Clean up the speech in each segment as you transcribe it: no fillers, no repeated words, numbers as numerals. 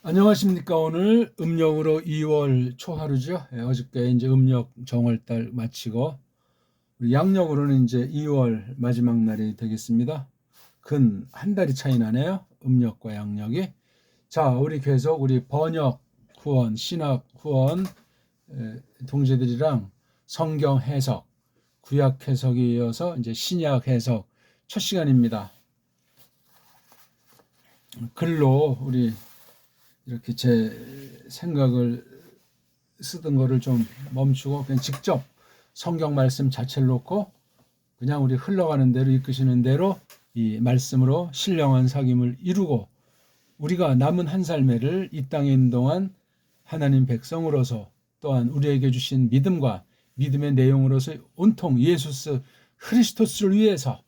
안녕하십니까. 오늘 음력으로 2월 초하루죠. 어저께 이제 음력 정월달 마치고 우리 양력으로는 이제 2월 마지막 날이 되겠습니다. 근 한 달이 차이 나네요. 음력과 양력이. 자, 우리 계속 우리 번역 후원, 신학 후원 동지들이랑 성경 해석, 구약 해석에 이어서 이제 신약 해석 첫 시간입니다. 글로 우리 이렇게 제 생각을 쓰던 거를 좀 멈추고 그냥 직접 성경 말씀 자체를 놓고 그냥 우리 흘러가는 대로 이끄시는 대로 이 말씀으로 신령한 사귐을 이루고 우리가 남은 한 삶을 이 땅에 있는 동안 하나님 백성으로서 또한 우리에게 주신 믿음과 믿음의 내용으로서 온통 예수 그리스도를 위해서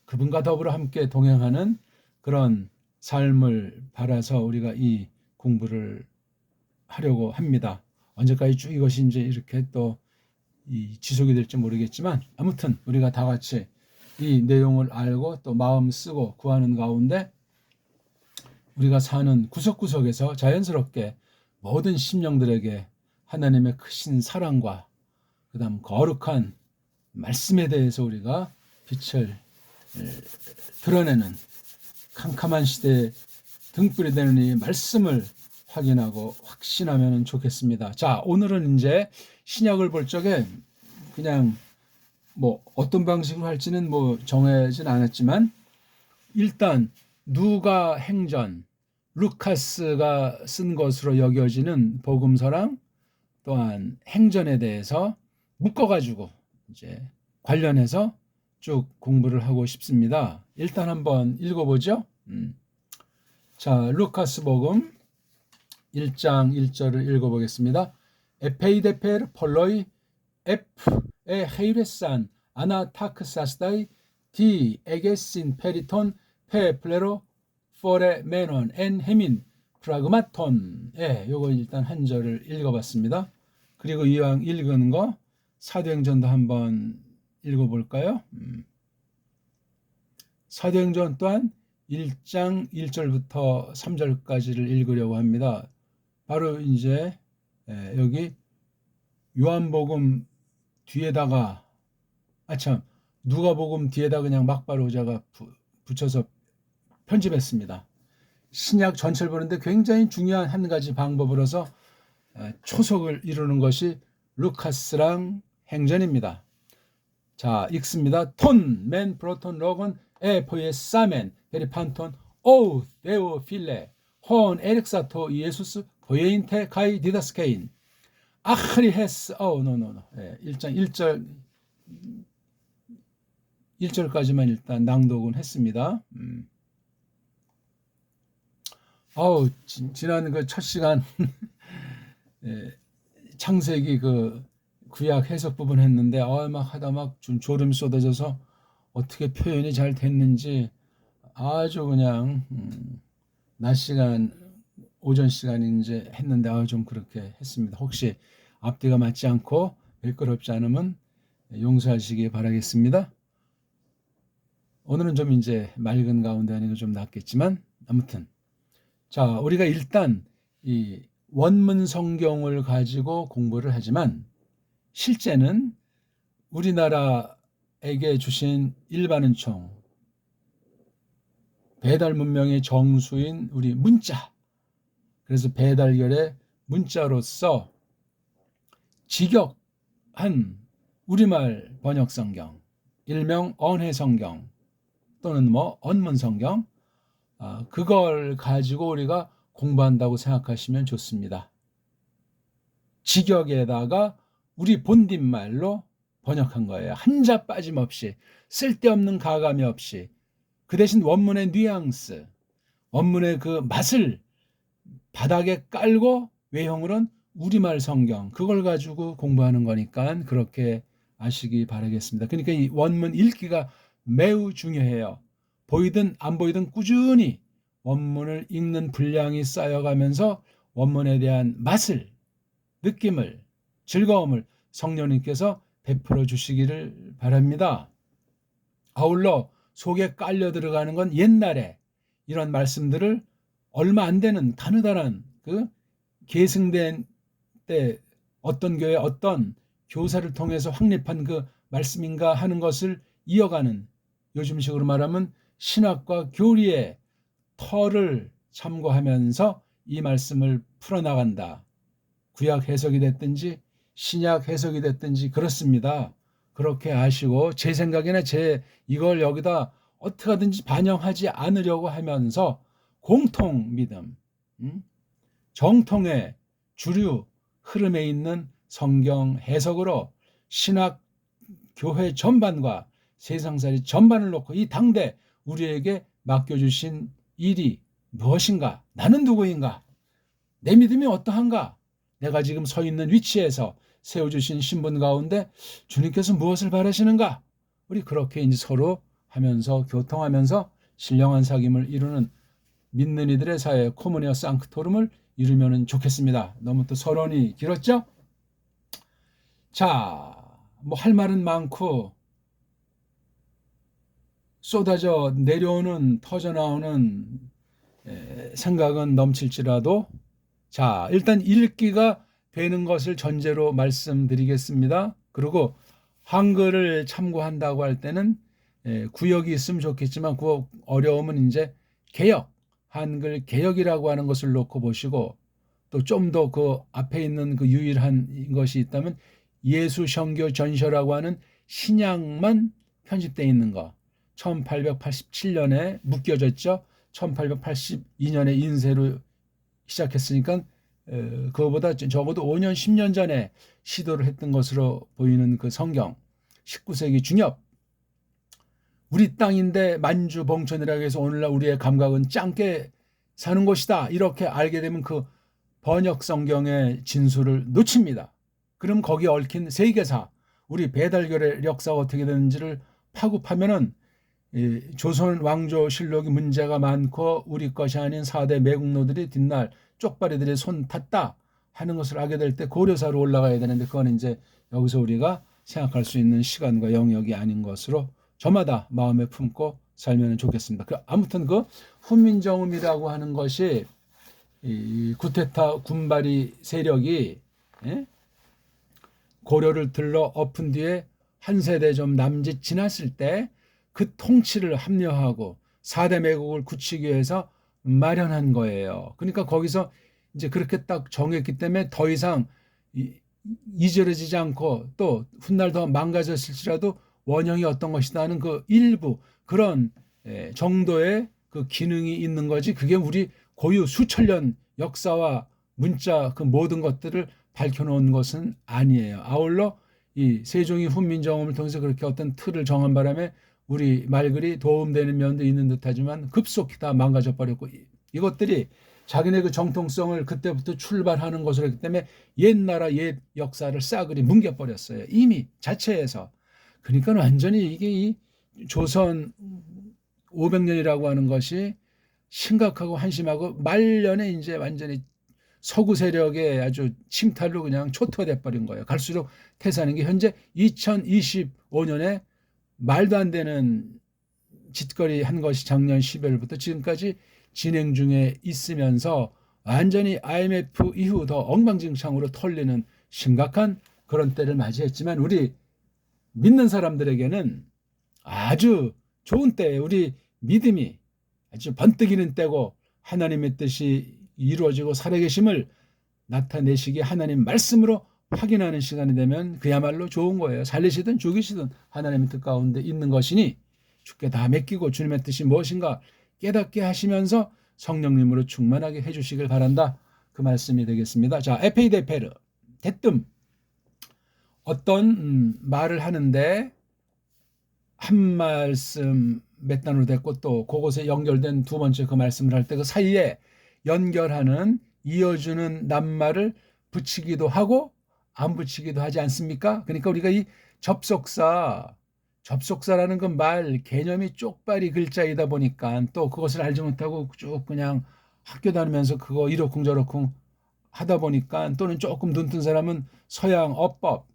그분과 더불어 함께 동행하는 그런 삶을 바라서 우리가 이 공부를 하려고 합니다. 언제까지 쭉 이것이 이제 이렇게 또 지속이 될지 모르겠지만 아무튼 우리가 다 같이 이 내용을 알고 또 마음 쓰고 구하는 가운데 우리가 사는 구석구석에서 자연스럽게 모든 심령들에게 하나님의 크신 사랑과 그다음 거룩한 말씀에 대해서 우리가 빛을 드러내는 캄캄한 시대에 등불이 되는 이 말씀을 확인하고 확신하면 좋겠습니다. 자, 오늘은 이제 신약을 볼 적에 그냥 뭐 어떤 방식으로 할지는 뭐 정해진 않았지만 일단 누가 행전, 루카스가 쓴 것으로 여겨지는 복음서랑 또한 행전에 대해서 묶어가지고 이제 관련해서 쭉 공부를 하고 싶습니다. 일단 한번 읽어보죠. 자, 루카스 복음 1장 1절을 읽어보겠습니다. 에페이데페르 폴로이 에프 에 헤이레산 아나타크사스다이 디 에게신 페리톤 페플레로 포레 메논 엔 헤민 프라그마톤. 요거 일단 한 절을 읽어봤습니다. 그리고 이왕 읽은 거 사도행전도 한번 읽어볼까요? 사도행전 또한 1장 1절부터 3절까지를 읽으려고 합니다. 바로 이제 여기 요한복음 뒤에다가 누가복음 뒤에다 그냥 막바로 제가 붙여서 편집했습니다. 신약 전체를 보는데 굉장히 중요한 한 가지 방법으로서 초석을 이루는 것이 루카스랑 행전입니다. 자, 읽습니다. 톤, 맨, 프로톤, 로건, 포예, 사멘, 베리판톤, 오우, 데오, 필레, 혼, 에릭사토, 이에수스, 보예인테, 카이, 디다스케인, 아흐리헤스, 노노노. 1장 1절까지만 일단 낭독은 했습니다. 지난 그 첫 시간 창세기 그 구약 해석 부분 했는데 막 하다 막 좀 졸음이 쏟아져서 어떻게 표현이 잘 됐는지 아주 그냥 낮 시간 오전 시간에 이제 했는데 좀 그렇게 했습니다. 혹시 앞뒤가 맞지 않고 매끄럽지 않으면 용서하시기 바라겠습니다. 오늘은 좀 이제 맑은 가운데 아니고 좀 낫겠지만 아무튼 자, 우리가 일단 이 원문 성경을 가지고 공부를 하지만 실제는 우리나라에게 주신 일반은총 배달 문명의 정수인 우리 문자, 그래서 배달결의 문자로서 직역한 우리말 번역 성경, 일명 언해 성경 또는 뭐 언문 성경, 그걸 가지고 우리가 공부한다고 생각하시면 좋습니다. 직역에다가 우리 본딘말로 번역한 거예요. 한자 빠짐없이, 쓸데없는 가감이 없이. 그 대신 원문의 뉘앙스, 원문의 그 맛을 바닥에 깔고 외형으로는 우리말 성경, 그걸 가지고 공부하는 거니까 그렇게 아시기 바라겠습니다. 그러니까 이 원문 읽기가 매우 중요해요. 보이든 안 보이든 꾸준히 원문을 읽는 분량이 쌓여가면서 원문에 대한 맛을, 느낌을, 즐거움을 성령님께서 베풀어 주시기를 바랍니다. 아울러 속에 깔려 들어가는 건 옛날에 이런 말씀들을 얼마 안 되는 가느다란 그 계승된 때 어떤 교회 어떤 교사를 통해서 확립한 그 말씀인가 하는 것을 이어가는, 요즘식으로 말하면 신학과 교리의 터를 참고하면서 이 말씀을 풀어나간다. 구약 해석이 됐든지 신약 해석이 됐든지 그렇습니다. 그렇게 아시고, 제 생각에는 이걸 여기다 어떻게 하든지 반영하지 않으려고 하면서 공통 믿음, 정통의 주류 흐름에 있는 성경 해석으로 신학 교회 전반과 세상살이 전반을 놓고 이 당대 우리에게 맡겨주신 일이 무엇인가? 나는 누구인가? 내 믿음이 어떠한가? 내가 지금 서 있는 위치에서 세워주신 신분 가운데 주님께서 무엇을 바라시는가? 우리 그렇게 이제 서로 하면서 교통하면서 신령한 사귐을 이루는 믿는 이들의 사회, 코무니아 상크토름을 이루면 좋겠습니다. 너무 또 서론이 길었죠? 자, 뭐 할 말은 많고 쏟아져 내려오는, 터져나오는 생각은 넘칠지라도, 자, 일단 읽기가 되는 것을 전제로 말씀드리겠습니다. 그리고 한글을 참고한다고 할 때는 구역이 있으면 좋겠지만 그 어려움은 이제 개역, 한글 개역이라고 하는 것을 놓고 보시고, 또 좀 더 그 앞에 있는 그 유일한 것이 있다면 예수성교 전서라고 하는 신약만 편집되어 있는 거, 1887년에 묶여졌죠. 1882년에 인쇄로 시작했으니까 그거보다 적어도 5년 10년 전에 시도를 했던 것으로 보이는 그 성경, 19세기 중엽, 우리 땅인데 만주 봉천이라고 해서 오늘날 우리의 감각은 짱게 사는 곳이다, 이렇게 알게 되면 그 번역 성경의 진수를 놓칩니다. 그럼 거기에 얽힌 세계사, 우리 배달결의 역사가 어떻게 되는지를 파급하면은 조선 왕조실록이 문제가 많고 우리 것이 아닌 4대 매국노들이 뒷날 쪽발이들이 손 탔다 하는 것을 알게 될 때 고려사로 올라가야 되는데, 그건 이제 여기서 우리가 생각할 수 있는 시간과 영역이 아닌 것으로 저마다 마음에 품고 살면 좋겠습니다. 아무튼 그 훈민정음이라고 하는 것이 이 쿠데타 군발이 세력이 고려를 들러 엎은 뒤에 한 세대 좀 남짓 지났을 때 그 통치를 합리화하고 4대 매국을 굳히기 위해서 마련한 거예요. 그러니까 거기서 이제 그렇게 딱 정했기 때문에 더 이상 이저려지지 않고, 또 훗날 더 망가졌을지라도 원형이 어떤 것이다 하는 그 일부 그런 정도의 그 기능이 있는 거지, 그게 우리 고유 수천 년 역사와 문자 그 모든 것들을 밝혀놓은 것은 아니에요. 아울러 이 세종이 훈민정음을 통해서 그렇게 어떤 틀을 정한 바람에 우리 말글이 도움되는 면도 있는 듯하지만 급속히 다 망가져 버렸고, 이것들이 자기네 그 정통성을 그때부터 출발하는 것으로 했기 때문에 옛 나라 옛 역사를 싸그리 뭉개버렸어요, 이미 자체에서. 그러니까 완전히 이게 이 조선 500년이라고 하는 것이 심각하고 한심하고 말년에 이제 완전히 서구 세력의 아주 침탈로 그냥 초토화돼 버린 거예요. 갈수록 태산인 게 현재 2025년에 말도 안 되는 짓거리 한 것이 작년 12월부터 지금까지 진행 중에 있으면서 완전히 IMF 이후 더 엉망진창으로 털리는 심각한 그런 때를 맞이했지만, 우리 믿는 사람들에게는 아주 좋은 때에 우리 믿음이 아주 번뜩이는 때고, 하나님의 뜻이 이루어지고 살아계심을 나타내시기 하나님 말씀으로 확인하는 시간이 되면 그야말로 좋은 거예요. 살리시든 죽이시든 하나님의 뜻 가운데 있는 것이니 주께 다 맡기고 주님의 뜻이 무엇인가 깨닫게 하시면서 성령님으로 충만하게 해주시길 바란다, 그 말씀이 되겠습니다. 자, 에페이데페르, 대뜸 어떤 말을 하는데 한 말씀 몇 단으로 됐고, 또 그곳에 연결된 두 번째 그 말씀을 할 때 그 사이에 연결하는, 이어주는 낱말을 붙이기도 하고 안 붙이기도 하지 않습니까? 그러니까 우리가 이 접속사라는 그 말 개념이 쪽발이 글자이다 보니까 또 그것을 알지 못하고 쭉 그냥 학교 다니면서 그거 이러쿵저러쿵 하다 보니까, 또는 조금 눈뜬 사람은 서양 어법,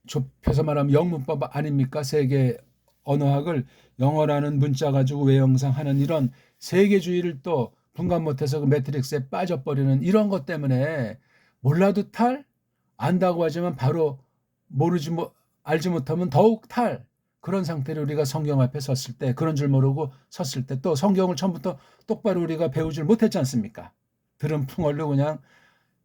좁혀서 말하면 영문법 아닙니까? 세계 언어학을 영어라는 문자 가지고 외형상하는 이런 세계주의를 또 분간 못해서 그 매트릭스에 빠져버리는 이런 것 때문에 몰라도 탈, 안다고 하지만 바로 알지 못하면 더욱 탈, 그런 상태로 우리가 성경 앞에 섰을 때, 그런 줄 모르고 섰을 때, 또 성경을 처음부터 똑바로 우리가 배우질 못했지 않습니까? 들은 풍월로 그냥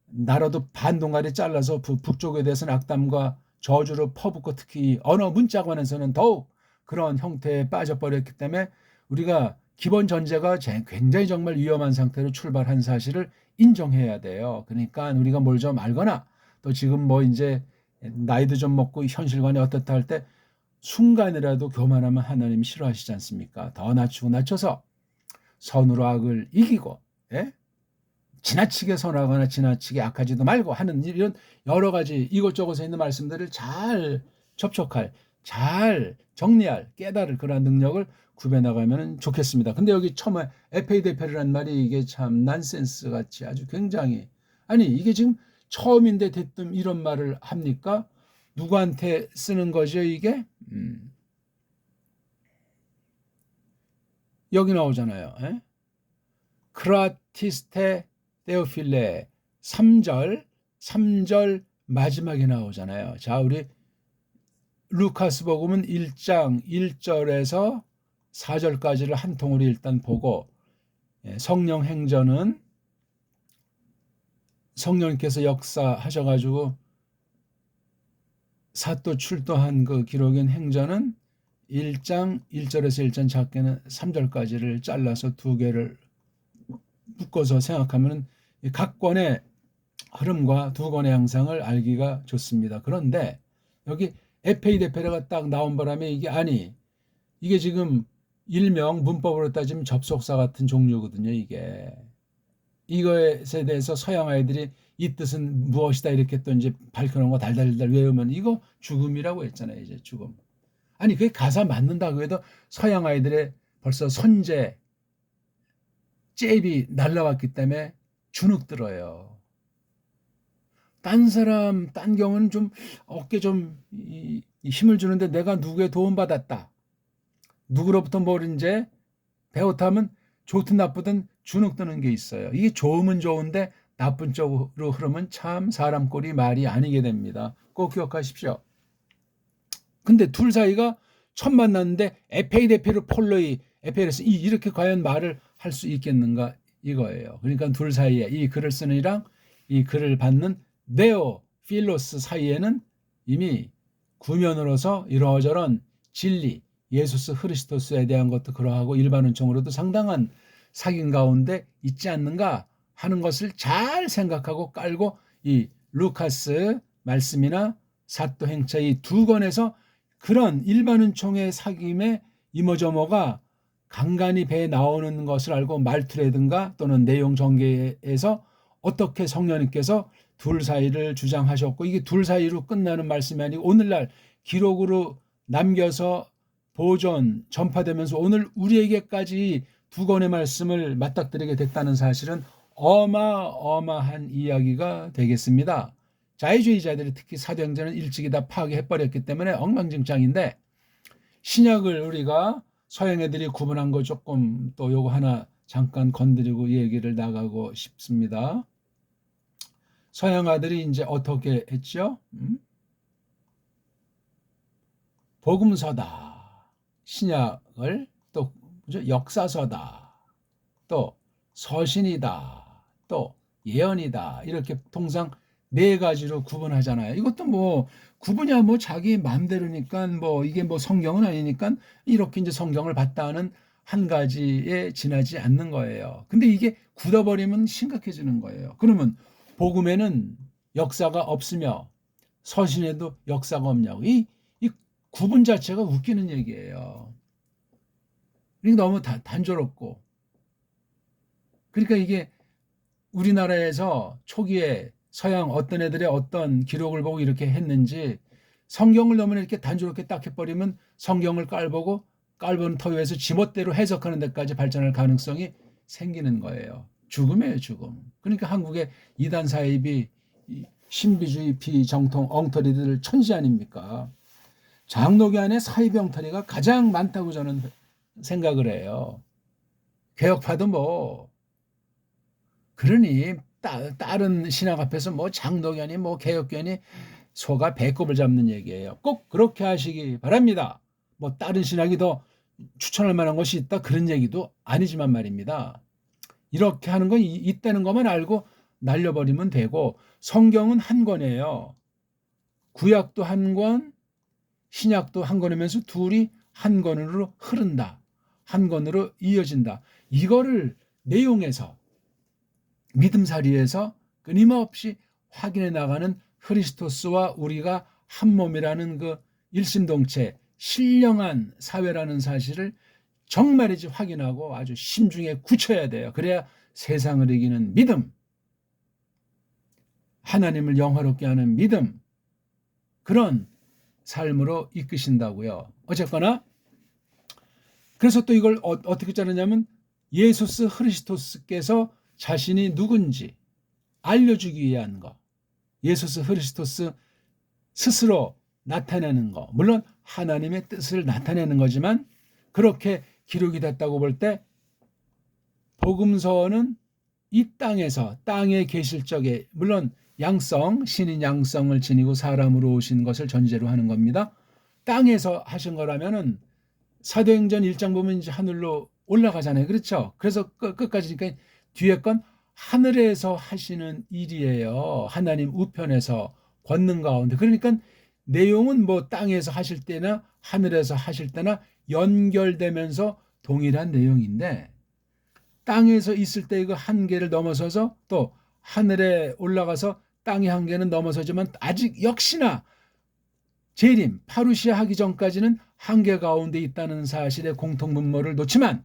나라도 반동아리 잘라서 북쪽에 대해서는 악담과 저주로 퍼붓고, 특히 언어 문자관에서는 더욱 그런 형태에 빠져버렸기 때문에 우리가 기본 전제가 굉장히 정말 위험한 상태로 출발한 사실을 인정해야 돼요. 그러니까 우리가 뭘 좀 알거나, 또 지금 뭐 이제 나이도 좀 먹고 현실관이 어떻다 할 때 순간이라도 교만하면 하나님이 싫어하시지 않습니까? 더 낮춰서 선으로 악을 이기고, 예? 지나치게 선하거나 지나치게 악하지도 말고 하는 이런 여러 가지 이것저것에 있는 말씀들을 잘 접촉할, 잘 정리할, 깨달을 그런 능력을 구별나가면 좋겠습니다. 근데 여기 처음에 에페이데페르란 말이 이게 참 난센스 같이 아주 굉장히, 아니 이게 지금 처음인데 대뜸 이런 말을 합니까? 누구한테 쓰는 거죠 이게? 여기 나오잖아요. 에? 크라티스테 데오필레 3절 마지막에 나오잖아요. 자, 우리 루카스 복음은 1장 1절에서 4절까지를 한 통으로 일단 보고, 성령 행전은 성령께서 역사하셔가지고 사도 출도한 그 기록인 행전은 1장 1절에서 1장 작게는 3절까지를 잘라서 두 개를 묶어서 생각하면 각 권의 흐름과 두 권의 양상을 알기가 좋습니다. 그런데 여기 에페이데페르가 딱 나온 바람에 이게 지금 일명 문법으로 따지면 접속사 같은 종류거든요. 이거에 대해서 서양 아이들이 이 뜻은 무엇이다 이렇게 또 이제 밝혀놓은 거 달달달 외우면 이거 죽음이라고 했잖아요. 이제 죽음. 아니 그게 가사 맞는다고 해도 서양 아이들의 벌써 선제 잽이 날라왔기 때문에 주눅 들어요. 딴 경우는 좀 어깨 좀 힘을 주는데 내가 누구의 도움받았다, 누구로부터 뭘 이제 배웠다면 좋든 나쁘든 주눅 드는 게 있어요. 이게 좋으면 좋은데 나쁜 쪽으로 흐르면 참 사람 꼴이 말이 아니게 됩니다. 꼭 기억하십시오. 근데 둘 사이가 처음 만났는데 에페이데페르 폴로이 에페레스 이렇게 과연 말을 할 수 있겠는가 이거예요. 그러니까 둘 사이에 이 글을 쓰는 이랑 이 글을 받는 네오 필로스 사이에는 이미 구면으로서 이러저런 진리, 예수스 흐리스토스에 대한 것도 그러하고 일반 은총으로도 상당한 사귐 가운데 있지 않는가 하는 것을 잘 생각하고 깔고, 이 루카스 말씀이나 사도 행차 이 두 권에서 그런 일반 은총의 사귐의 이모저모가 간간히 배에 나오는 것을 알고 말투라든가 또는 내용 전개에서 어떻게 성령님께서 둘 사이를 주장하셨고, 이게 둘 사이로 끝나는 말씀이 아니고 오늘날 기록으로 남겨서 보존 전파되면서 오늘 우리에게까지 두 권의 말씀을 맞닥뜨리게 됐다는 사실은 어마어마한 이야기가 되겠습니다. 자유주의자들이 특히 사도행전을 일찍이 다 파괴해버렸기 때문에 엉망진창인데, 신약을 우리가 서양 애들이 구분한 거 조금 또 요거 하나 잠깐 건드리고 얘기를 나가고 싶습니다. 서양 아들이 이제 어떻게 했죠? 복음서다, 신약을 또 역사서다, 또 서신이다, 또 예언이다, 이렇게 통상 네 가지로 구분하잖아요. 이것도 뭐 구분이야 뭐 자기 마음대로니까, 뭐 이게 뭐 성경은 아니니까 이렇게 이제 성경을 봤다는 한 가지에 지나지 않는 거예요. 근데 이게 굳어버리면 심각해지는 거예요. 그러면 복음에는 역사가 없으며 서신에도 역사가 없냐고, 이 구분 자체가 웃기는 얘기예요. 그러니까 너무 단조롭고, 그러니까 이게 우리나라에서 초기에 서양 어떤 애들의 어떤 기록을 보고 이렇게 했는지, 성경을 너무 이렇게 단조롭게 딱 해버리면 성경을 깔보는 터위에서 지멋대로 해석하는 데까지 발전할 가능성이 생기는 거예요. 죽음이에요, 죽음. 그러니까 한국의 이단 사입이 신비주의 비정통 엉터리들 천지 아닙니까? 장로교 안에 사이비 엉터리가 가장 많다고 저는 생각을 해요. 개혁파도 뭐 그러니 다른 신학 앞에서 뭐 장로견이 뭐 개혁견이 소가 배꼽을 잡는 얘기예요. 꼭 그렇게 하시기 바랍니다. 뭐 다른 신학이 더 추천할 만한 것이 있다 그런 얘기도 아니지만 말입니다. 이렇게 하는 건 있다는 것만 알고 날려버리면 되고, 성경은 한 권이에요. 구약도 한 권, 신약도 한 권이면서 둘이 한 권으로 흐른다. 한 권으로 이어진다. 이거를 내용에서, 믿음살이에서 끊임없이 확인해 나가는 크리스토스와 우리가 한 몸이라는 그 일심동체 신령한 사회라는 사실을 정말이지 확인하고 아주 심중에 굳혀야 돼요. 그래야 세상을 이기는 믿음, 하나님을 영화롭게 하는 믿음, 그런 삶으로 이끄신다고요. 어쨌거나 그래서 또 이걸 어떻게 자르냐면 예수스 크리스토스께서 자신이 누군지 알려주기 위한 거, 예수스 크리스토스 스스로 나타내는 거, 물론 하나님의 뜻을 나타내는 거지만 그렇게 기록이 됐다고 볼 때 복음서는 이 땅에 계실 적에, 물론 양성, 신인 양성을 지니고 사람으로 오신 것을 전제로 하는 겁니다. 땅에서 하신 거라면은 사도행전 1장 보면 이제 하늘로 올라가잖아요. 그렇죠? 그래서 끝까지, 그러니까 뒤에 건 하늘에서 하시는 일이에요. 하나님 우편에서 권능 가운데. 그러니까 내용은 뭐 땅에서 하실 때나 하늘에서 하실 때나 연결되면서 동일한 내용인데, 땅에서 있을 때 이거 한계를 넘어서서 또 하늘에 올라가서 땅의 한계는 넘어서지만 아직 역시나 재림, 파루시아 하기 전까지는 한계 가운데 있다는 사실의 공통분모를 놓지만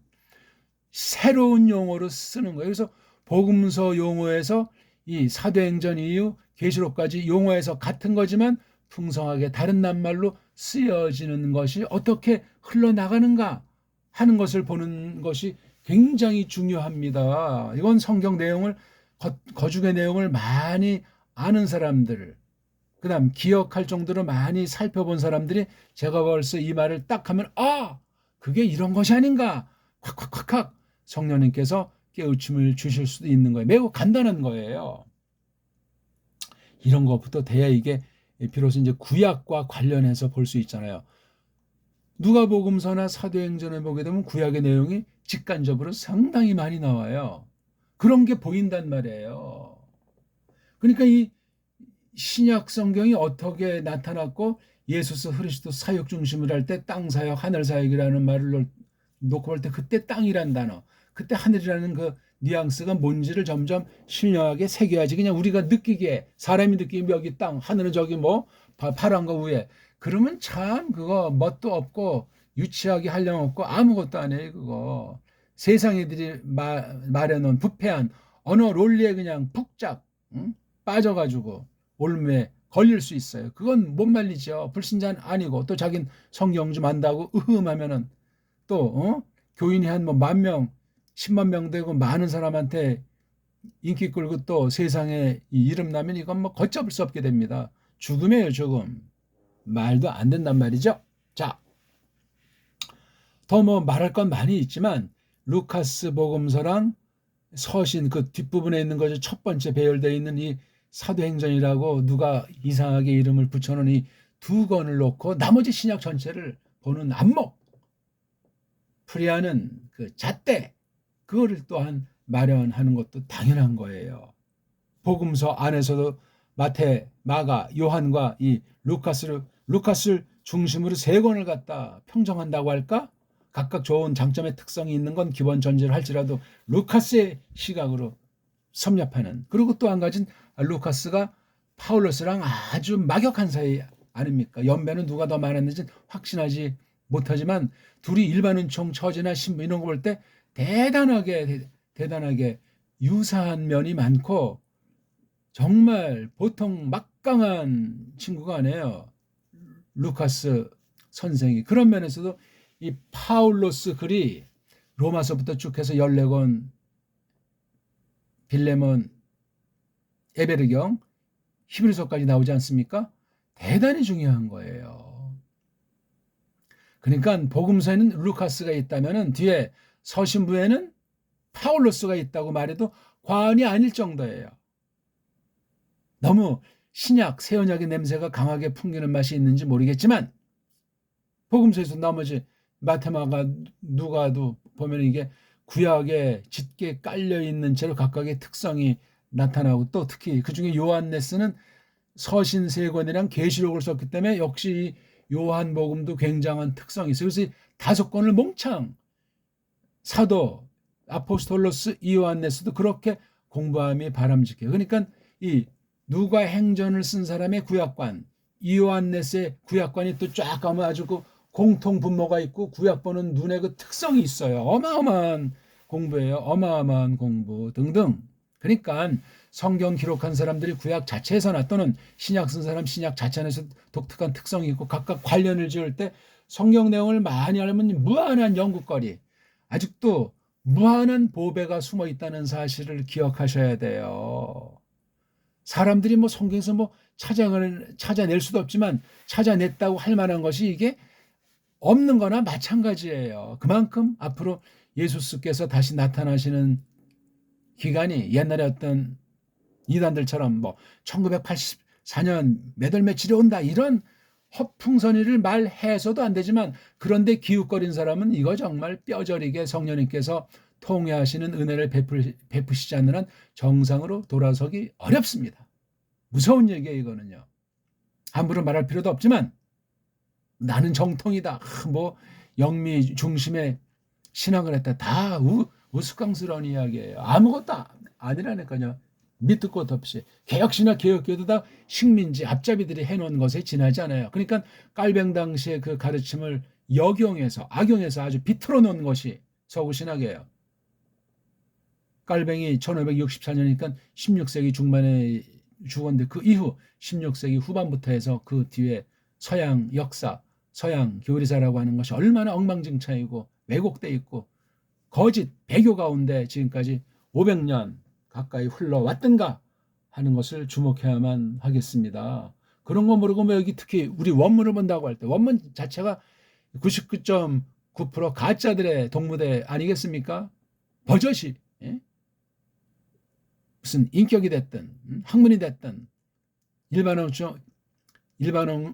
새로운 용어로 쓰는 거예요. 그래서 복음서 용어에서 이 사도행전 이후 계시록까지 용어에서 같은 거지만 풍성하게 다른 낱말로 쓰여지는 것이 어떻게 흘러나가는가 하는 것을 보는 것이 굉장히 중요합니다. 이건 성경 내용을, 거죽의 내용을 많이 아는 사람들, 그 다음 기억할 정도로 많이 살펴본 사람들이 제가 벌써 이 말을 딱 하면 그게 이런 것이 아닌가 콱콱콱콱 성령님께서 깨우침을 주실 수도 있는 거예요. 매우 간단한 거예요. 이런 것부터 돼야 이게 비로소 이제 구약과 관련해서 볼 수 있잖아요. 누가복음서나 사도행전을 보게 되면 구약의 내용이 직간접으로 상당히 많이 나와요. 그런 게 보인단 말이에요. 그러니까 이 신약 성경이 어떻게 나타났고 예수스 그리스도 사역 중심을 할 때 땅 사역, 하늘 사역이라는 말을 놓고 볼 때 그때 땅이란 단어, 그때 하늘이라는 그 뉘앙스가 뭔지를 점점 신령하게 새겨야지. 그냥 우리가 느끼기에, 사람이 느끼면 여기 땅, 하늘은 저기 뭐 파란 거 위에, 그러면 참 그거 멋도 없고 유치하게 한량없고 아무것도 안 해요. 그거 세상 애들이 말해놓은 부패한 언어 논리에 그냥 푹짝 빠져가지고 올무에 걸릴 수 있어요. 그건 못 말리죠. 불신자는 아니고, 또 자긴 성경 좀 안다고 하면은 또 교인이 한 뭐 10,000명 10만 명 되고 많은 사람한테 인기 끌고 또 세상에 이름 나면 이건 뭐 걷잡을 수 없게 됩니다. 죽음이에요, 죽음. 말도 안 된단 말이죠. 자, 더 뭐 말할 건 많이 있지만 루카스 복음서랑 서신 그 뒷부분에 있는 거죠. 첫 번째 배열되어 있는 이 사도행전이라고 누가 이상하게 이름을 붙여놓은 이 두 권을 놓고 나머지 신약 전체를 보는 안목, 풀이하는 그 잣대, 그거를 또한 마련하는 것도 당연한 거예요. 복음서 안에서도 마태, 마가, 요한과 이 루카스를 중심으로 세 권을 갖다 평정한다고 할까? 각각 좋은 장점의 특성이 있는 건 기본 전제를 할지라도 루카스의 시각으로 섭렵하는, 그리고 또 한 가지는 루카스가 파울로스랑 아주 막역한 사이 아닙니까? 연배는 누가 더 많았는지 확신하지 못하지만 둘이 일반 은총, 처지나 신부 이런 거 볼 때 대단하게 유사한 면이 많고 정말 보통 막강한 친구가 아니에요. 루카스 선생이. 그런 면에서도 이 파울로스 글이 로마서부터 쭉 해서 14권, 빌레몬, 에베르경, 히브리서까지 나오지 않습니까? 대단히 중요한 거예요. 그러니까 복음서에는 루카스가 있다면 뒤에 서신부에는 파울로스가 있다고 말해도 과언이 아닐 정도예요. 너무 신약, 새 언약의 냄새가 강하게 풍기는 맛이 있는지 모르겠지만 복음서에서 나머지 마테마가 누가도 보면 이게 구약에 짙게 깔려있는 채로 각각의 특성이 나타나고 또 특히 그중에 요한네스는 서신 세 권이랑 계시록을 썼기 때문에 역시 요한복음도 굉장한 특성이 있어요. 그래서 5권을 몽창 사도 아포스톨로스 이요한네스도 그렇게 공부함이 바람직해요. 그러니까 이 누가 행전을 쓴 사람의 구약관, 이요한네스의 구약관이 또 쫙 가면 아주 그 공통 분모가 있고 구약 보는 눈에 그 특성이 있어요. 어마어마한 공부예요. 어마어마한 공부 등등. 그러니까 성경 기록한 사람들이 구약 자체에서나 또는 신약 쓴 사람 신약 자체 안에서 독특한 특성이 있고 각각 관련을 지을 때 성경 내용을 많이 알면 무한한 연구거리, 아직도 무한한 보배가 숨어 있다는 사실을 기억하셔야 돼요. 사람들이 뭐 성경에서 뭐 찾아낼 수도 없지만 찾아냈다고 할 만한 것이 이게 없는 거나 마찬가지예요. 그만큼 앞으로 예수께서 다시 나타나시는 기간이 옛날에 어떤 이단들처럼 뭐 1984년 몇 월 며칠이 온다 이런 허풍선이를 말해서도 안 되지만 그런데 기웃거린 사람은 이거 정말 뼈저리게 성령님께서 통회하시는 은혜를 베푸시지 않는 한 정상으로 돌아서기 어렵습니다. 무서운 얘기예요 이거는요. 함부로 말할 필요도 없지만 나는 정통이다. 뭐 영미 중심의 신앙을 했다. 다 우스꽝스러운 이야기예요. 아무것도 아니라니까요. 밑도 끝 없이 개혁신학 개혁교도 다 식민지 앞잡이들이 해놓은 것에 지나지 않아요. 그러니까 깔뱅 당시의 그 가르침을 악용해서 아주 비틀어 놓은 것이 서구신학이에요. 깔뱅이 1564년이니까 16세기 중반에 죽었는데 그 이후 16세기 후반부터 해서 그 뒤에 서양 역사, 서양 교리사라고 하는 것이 얼마나 엉망진창이고 왜곡돼 있고 거짓 배교 가운데 지금까지 500년 가까이 흘러왔던가 하는 것을 주목해야만 하겠습니다. 그런 거 모르고 뭐 여기 특히 우리 원문을 본다고 할 때 원문 자체가 99.9% 가짜들의 동무대 아니겠습니까? 버젓이 무슨 인격이 됐든 학문이 됐든 일반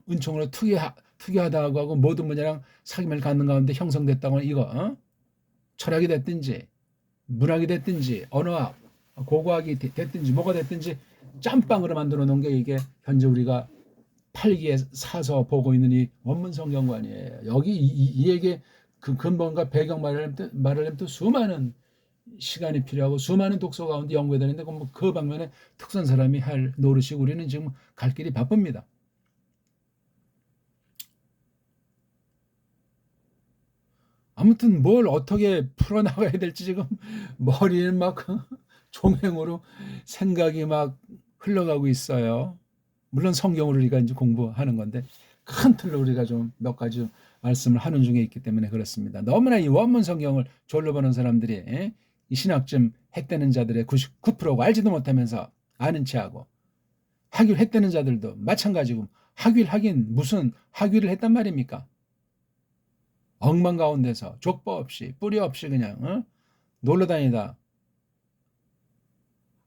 은총으로 투기하다고 하고 모든 분야랑 사귐을 갖는 가운데 형성됐다고 하는 이거 철학이 됐든지 문학이 됐든지 언어학 고고학이 됐든지 뭐가 됐든지 짬빵으로 만들어 놓은 게 이게 현재 우리가 팔기에 사서 보고 있는 이 원문 성경관이에요. 여기 이 얘기 그 근본과 배경 말하려면 또 수많은 시간이 필요하고 수많은 독서 가운데 연구해야 되는데 그 방면에 특선 사람이 할 노릇이 우리는 지금 갈 길이 바쁩니다. 아무튼 뭘 어떻게 풀어나가야 될지 지금 머리는 막 종횡으로 생각이 막 흘러가고 있어요. 물론 성경을 우리가 이제 공부하는 건데 큰 틀로 우리가 좀 몇 가지 말씀을 하는 중에 있기 때문에 그렇습니다. 너무나 이 원문 성경을 졸로 보는 사람들이 이 신학 좀 했다는 자들의 99%가 알지도 못하면서 아는 체하고 학위를 했다는 자들도 마찬가지고 학위를 하긴 무슨 학위를 했단 말입니까? 엉망 가운데서 족보 없이 뿌리 없이 그냥 놀러 다니다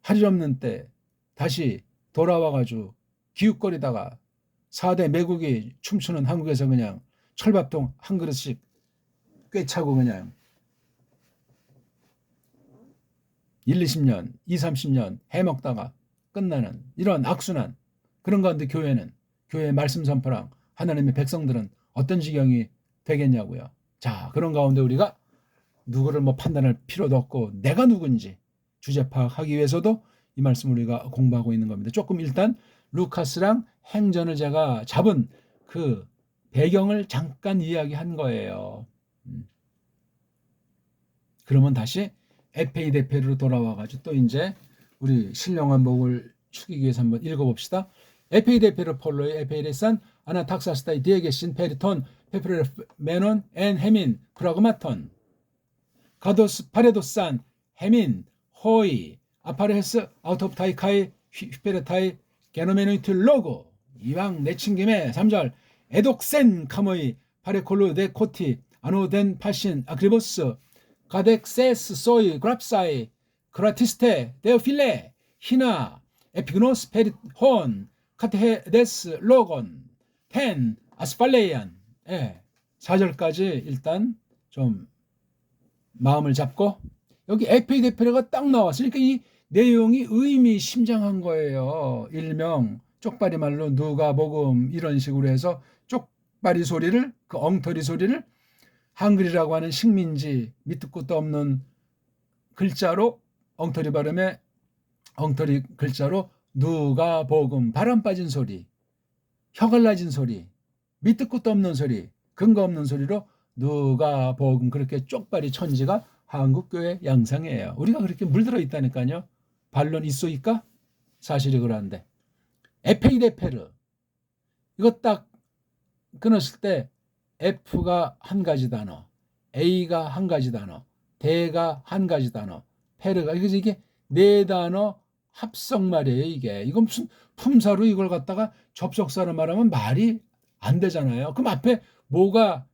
할 일 없는 때 다시 돌아와가지고 기웃거리다가 4대 매국이 춤추는 한국에서 그냥 철밥통 한 그릇씩 꿰차고 그냥 1, 20년, 2, 30년 해먹다가 끝나는 이런 악순환 그런 가운데 교회의 말씀 선포랑 하나님의 백성들은 어떤 지경이 되겠냐고요. 자, 그런 가운데 우리가 누구를 뭐 판단할 필요도 없고 내가 누군지 주제 파악하기 위해서도 이 말씀 우리가 공부하고 있는 겁니다. 조금 일단 루카스랑 행전을 제가 잡은 그 배경을 잠깐 이야기한 거예요. 그러면 다시 에페이데페르로 돌아와가지고 또 이제 우리 신령한복을 추기기 위해서 한번 읽어봅시다. 에페이데페르 폴로의 에페이데산 아나탁사스타이 디에게신 페리톤 페프레 메논 엔 헤민 크라그마톤 가도스 파레도산 헤민 호이 아파레스 아우토프타이카이 휘페레타이 게노메노이트 로고 이왕 내친 김에 3절 에독센 카모이 파레콜루 데 코티 아노덴 파신 아크리보스 가덱세스 소이 그랍사이 그라티스테 데오필레 히나 에피그노스 페릿 혼 카테헤데스 로건 펜 아스팔레이안. 예. 4절까지 일단 좀 마음을 잡고 여기 에페이 대표가 딱 나왔으니까 이 내용이 의미심장한 거예요. 일명 쪽발이 말로 누가복음 이런 식으로 해서 쪽발이 소리를 그 엉터리 소리를 한글이라고 하는 식민지 밑도 끝도 없는 글자로 엉터리 발음에 엉터리 글자로 누가복음 바람 빠진 소리 혀 갈라진 소리 밑도 끝도 없는 소리 근거 없는 소리로 누가복음 그렇게 쪽발이 천지가 한국교회 양상이에요. 우리가 그렇게 물들어 있다니까요. 반론 있소이까? 사실이 그러한데 에페이 데페르 이거 딱 끊었을 때 F가 한 가지 단어 A가 한 가지 단어 대가 한 가지 단어 페르가 이게 네 단어 합성 말이에요. 이거 무슨 품사로 이걸 갖다가 접속사로 말하면 말이 안 되잖아요. 그럼 앞에 뭐가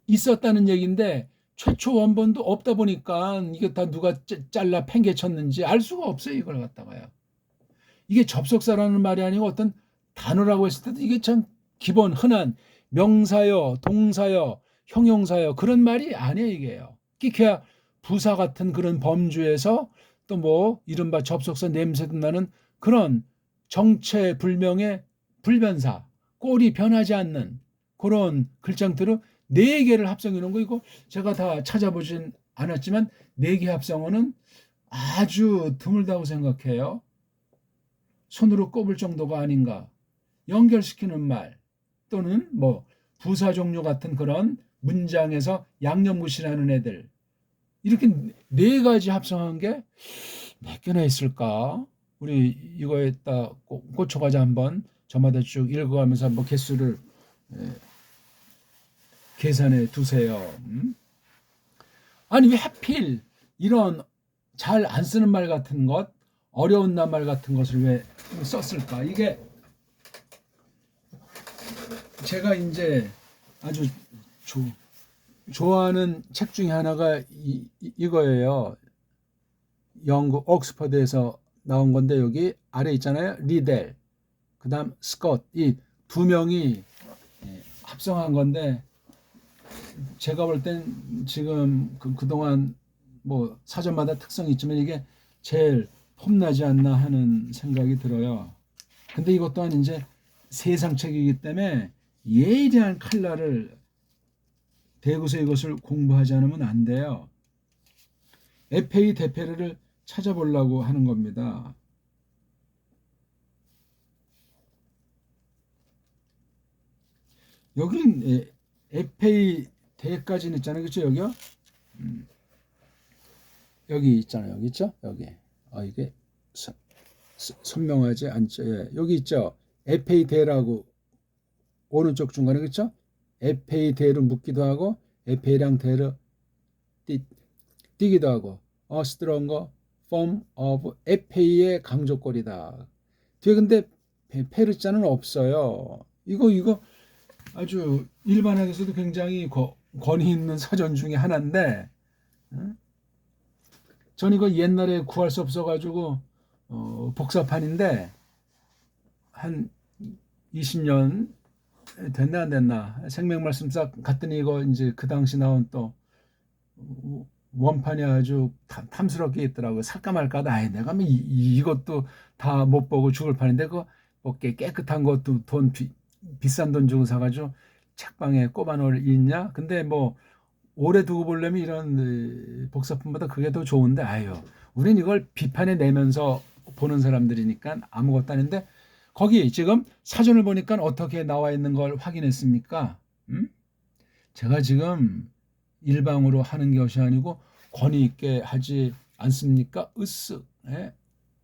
있었다는 얘기인데 최초 원본도 없다 보니까 이게 다 누가 잘라 팽개쳤는지 알 수가 없어요. 이걸 갖다가요. 이게 접속사라는 말이 아니고 어떤 단어라고 했을 때도 이게 참 기본 흔한 명사요, 동사요, 형용사요 그런 말이 아니에요. 이게요. 끼켜야 부사 같은 그런 범주에서 또 뭐 이른바 접속사 냄새도 나는 그런 정체불명의 불변사 꼴이 변하지 않는 그런 글장들을 4개를 합성해 놓은 거 이거 제가 다 찾아보진 않았지만 4개 합성어는 아주 드물다고 생각해요. 손으로 꼽을 정도가 아닌가. 연결시키는 말 또는 뭐 부사 종류 같은 그런 문장에서 양념무실하는 애들 이렇게 4가지 합성한 게 몇 개나 있을까? 우리 이거에다 꽂혀가자 한번 저마다 쭉 읽어가면서 한번 개수를 계산해 두세요. 아니 왜 하필 이런 잘 안 쓰는 말 같은 것 어려운 말 같은 것을 왜 썼을까? 이게 제가 이제 아주 좋아하는 책 중에 하나가 이거예요. 영국 옥스퍼드에서 나온 건데 여기 아래 있잖아요. 리델 그 다음 스콧 이 2명이 합성한 건데 제가 볼 땐 지금 그동안 뭐 사전마다 특성이 있지만 이게 제일 폼나지 않나 하는 생각이 들어요. 근데 이것 또한 이제 세상책이기 때문에 예리한 칼날을 대고서 이것을 공부하지 않으면 안 돼요. 에페이 데페르를 찾아보려고 하는 겁니다. 여기는 에페이 대까지는 있잖아요. 그렇죠? 여기요? 여기 있잖아요. 여기 있죠? 여기. 이게 선명하지 않죠. 예. 여기 있죠? 에페이 대라고 오른쪽 중간에 그렇죠? 에페이 대를 묶기도 하고 에페이랑 대를 띄기도 하고 stronger form of 에페이의 강조꼴이다. 뒤에 근데 페르자는 없어요. 이거 아주 일반학에서도 굉장히 권위 있는 사전 중에 하나인데 전 이거 옛날에 구할 수 없어가지고 복사판인데 한 20년 됐나 안 됐나 생명말씀사 갔더니 이거 이제 그 당시 나온 또 원판이 아주 탐스럽게 있더라고요. 살까 말까 하다 내가 뭐 이것도 다 못 보고 죽을 판인데 그거 뭐 깨끗한 것도 비싼 돈 주고 사가지고 책방에 꼽아놓을 있냐? 근데 뭐 오래 두고 보려면 이런 복사품보다 그게 더 좋은데 우린 이걸 비판해 내면서 보는 사람들이니까 아무것도 아닌데 거기 지금 사전을 보니까 어떻게 나와 있는 걸 확인했습니까? 제가 지금 일방으로 하는 것이 아니고 권위 있게 하지 않습니까?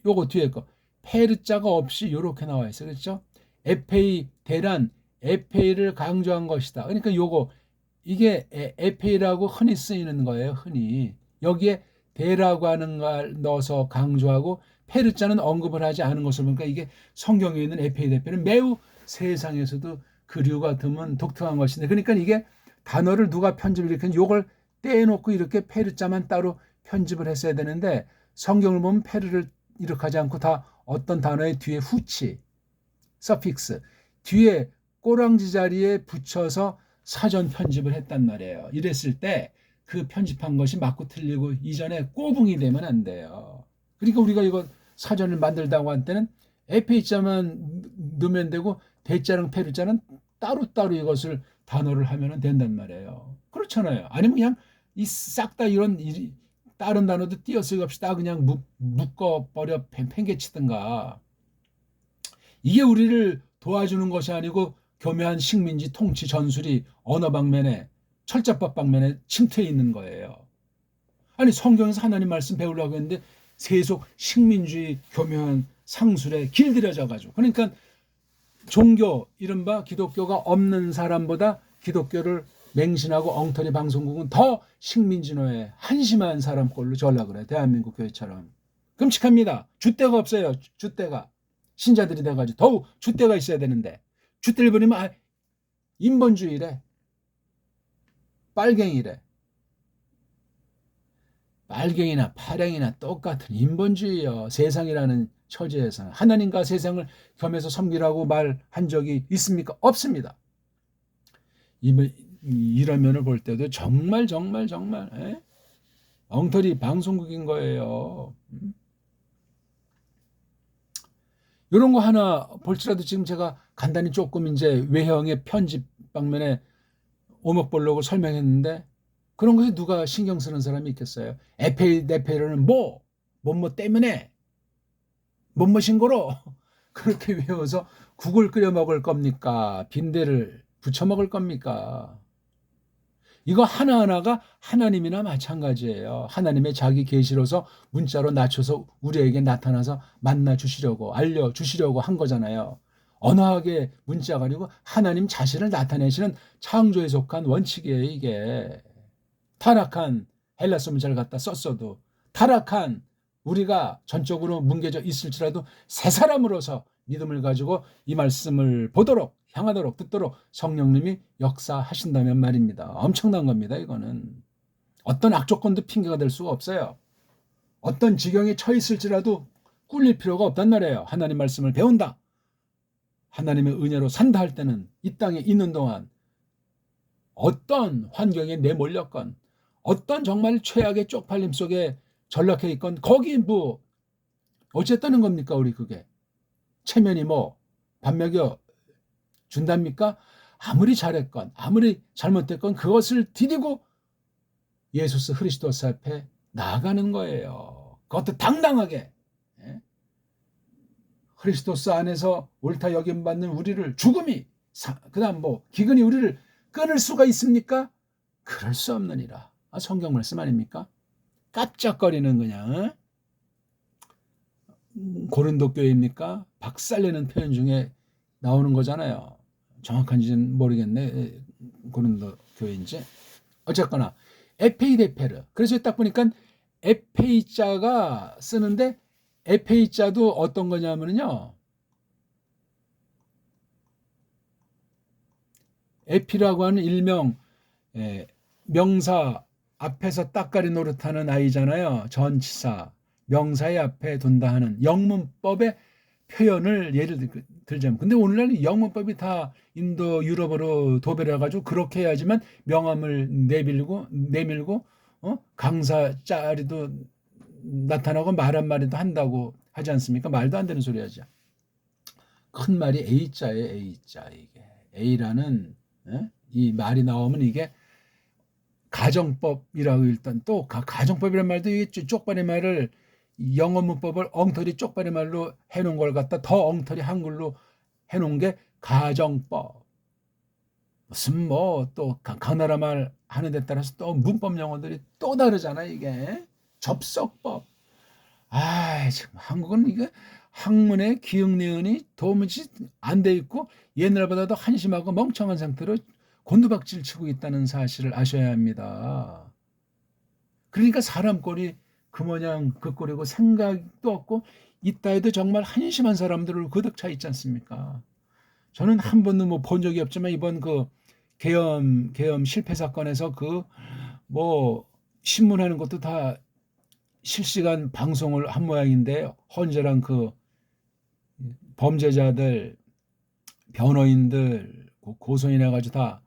요거 뒤에 거 페르자가 없이 이렇게 나와 있어요. 그렇죠? 에페이 대란 에페이를 강조한 것이다. 그러니까 요거 이게 에페이라고 흔히 쓰이는 거예요. 흔히 여기에 대라고 하는 걸 넣어서 강조하고 페르자는 언급을 하지 않은 것을 보니까 이게 성경에 있는 에페이 대표는 매우 세상에서도 그류가 드문 독특한 것인데 그러니까 이게 단어를 누가 편집을 이렇게 요걸 떼놓고 이렇게 페르자만 따로 편집을 했어야 되는데 성경을 보면 페르를 이룩하지 않고 다 어떤 단어의 뒤에 후치, 서픽스, 뒤에 꼬랑지 자리에 붙여서 사전 편집을 했단 말이에요. 이랬을 때 그 편집한 것이 맞고 틀리고 이전에 꼬붕이 되면 안 돼요. 그러니까 우리가 이거 사전을 만들다고 할 때는 FH자만 넣으면 되고 대자랑 페르자는 따로따로 이것을 단어를 하면 된단 말이에요. 그렇잖아요. 아니면 그냥 이 싹 다 이런 다른 단어도 띄어쓰기 없이 다 그냥 묶어버려 팽개치든가. 이게 우리를 도와주는 것이 아니고 교묘한 식민지 통치 전술이 언어 방면에 철자법 방면에 침투해 있는 거예요. 아니 성경에서 하나님 말씀 배우려고 했는데 세속 식민주의 교묘한 상술에 길들여져 가지고 그러니까 종교 이른바 기독교가 없는 사람보다 기독교를 맹신하고 엉터리 방송국은 더 식민지노에 한심한 사람 꼴로 전락을 해. 대한민국 교회처럼. 끔찍합니다. 줏대가 없어요. 줏대가. 신자들이 돼가지고 더욱 줏대가 있어야 되는데 줏대를 버리면 인본주의래. 빨갱이래. 빨갱이나 파랭이나 똑같은 인본주의요. 세상이라는 처지에서 하나님과 세상을 겸해서 섬기라고 말한 적이 있습니까? 없습니다. 이런 면을 볼 때도 정말 엉터리 방송국인 거예요. 이런 거 하나 볼지라도 지금 제가 간단히 조금 이제 외형의 편집 방면에 오목볼록을 설명했는데 그런 것에 누가 신경 쓰는 사람이 있겠어요? 에페이데페르는 뭐뭐 때문에 뭐뭐 신고로 그렇게 외워서 국을 끓여 먹을 겁니까? 빈대를 부쳐 먹을 겁니까? 이거 하나하나가 하나님이나 마찬가지예요. 하나님의 자기 계시로서 문자로 낮춰서 우리에게 나타나서 만나주시려고 알려주시려고 한 거잖아요. 언어학의 문자가 아니고 하나님 자신을 나타내시는 창조에 속한 원칙이에요. 이게 타락한 헬라서 문자를 갖다 썼어도 타락한 우리가 전적으로 뭉개져 있을지라도 새 사람으로서 믿음을 가지고 이 말씀을 보도록 향하도록 듣도록 성령님이 역사하신다면 말입니다. 엄청난 겁니다. 이거는 어떤 악조건도 핑계가 될 수가 없어요. 어떤 지경에 처했을지라도 꿀릴 필요가 없단 말이에요. 하나님 말씀을 배운다. 하나님의 은혜로 산다 할 때는 이 땅에 있는 동안 어떤 환경에 내몰렸건 어떤 정말 최악의 쪽팔림 속에 전락해 있건 거기 뭐 어쨌다는 겁니까? 우리 그게 체면이 뭐 밥 먹여 준답니까? 아무리 잘했건 아무리 잘못됐건 그것을 디디고 예수스 그리스도스 앞에 나아가는 거예요. 그것도 당당하게 그리스도스 안에서 옳다 여김받는 우리를 죽음이 그다음 뭐 기근이 우리를 끊을 수가 있습니까? 그럴 수 없느니라. 성경 말씀 아닙니까? 깜짝거리는 그냥 고린도 교회입니까? 박살내는 표현 중에 나오는 거잖아요. 정확한지는 모르겠네. 고린도 교회인지. 어쨌거나 에페이데페르. 그래서 딱 보니까 에페이자가 쓰는데 에페이자도 어떤 거냐면요. 에피라고 하는 일명 명사 앞에서 따까리 노릇하는 아이잖아요. 전치사. 명사의 앞에 둔다 하는 영문법의 표현을 예를 들자면 근데 오늘날 영문법이 다 인도 유럽어로 도배를 해가지고 그렇게 해야지만 명함을 내밀고 강사 자리도 나타나고 말 한마디도 한다고 하지 않습니까? 말도 안 되는 소리 하죠. 큰 말이 A자예요. A자. 이게 A라는 이 말이 나오면 이게 가정법이라고 일단 또 가정법이란 말도 이게 쪽발의 말을 영어 문법을 엉터리 쪽발의 말로 해놓은 걸 갖다 더 엉터리 한글로 해놓은 게 가정법. 무슨 뭐 또 강나라 말 하는 데 따라서 또 문법 용어들이 또 다르잖아 이게. 접속법. 지금 한국은 이게 학문의 기억니은이 도무지 안 돼 있고 옛날보다도 한심하고 멍청한 상태로 곤두박질 치고 있다는 사실을 아셔야 합니다. 그러니까 사람 꼴이 그 모양 그 꼴이고 생각도 없고 있다 해도 정말 한심한 사람들을 그득 차 있지 않습니까? 저는 한 번도 뭐 본 적이 없지만 이번 그 계엄 실패 사건에서 그 뭐 신문하는 것도 다 실시간 방송을 한 모양인데 헌재랑 그 범죄자들, 변호인들, 고소인 해가지고 다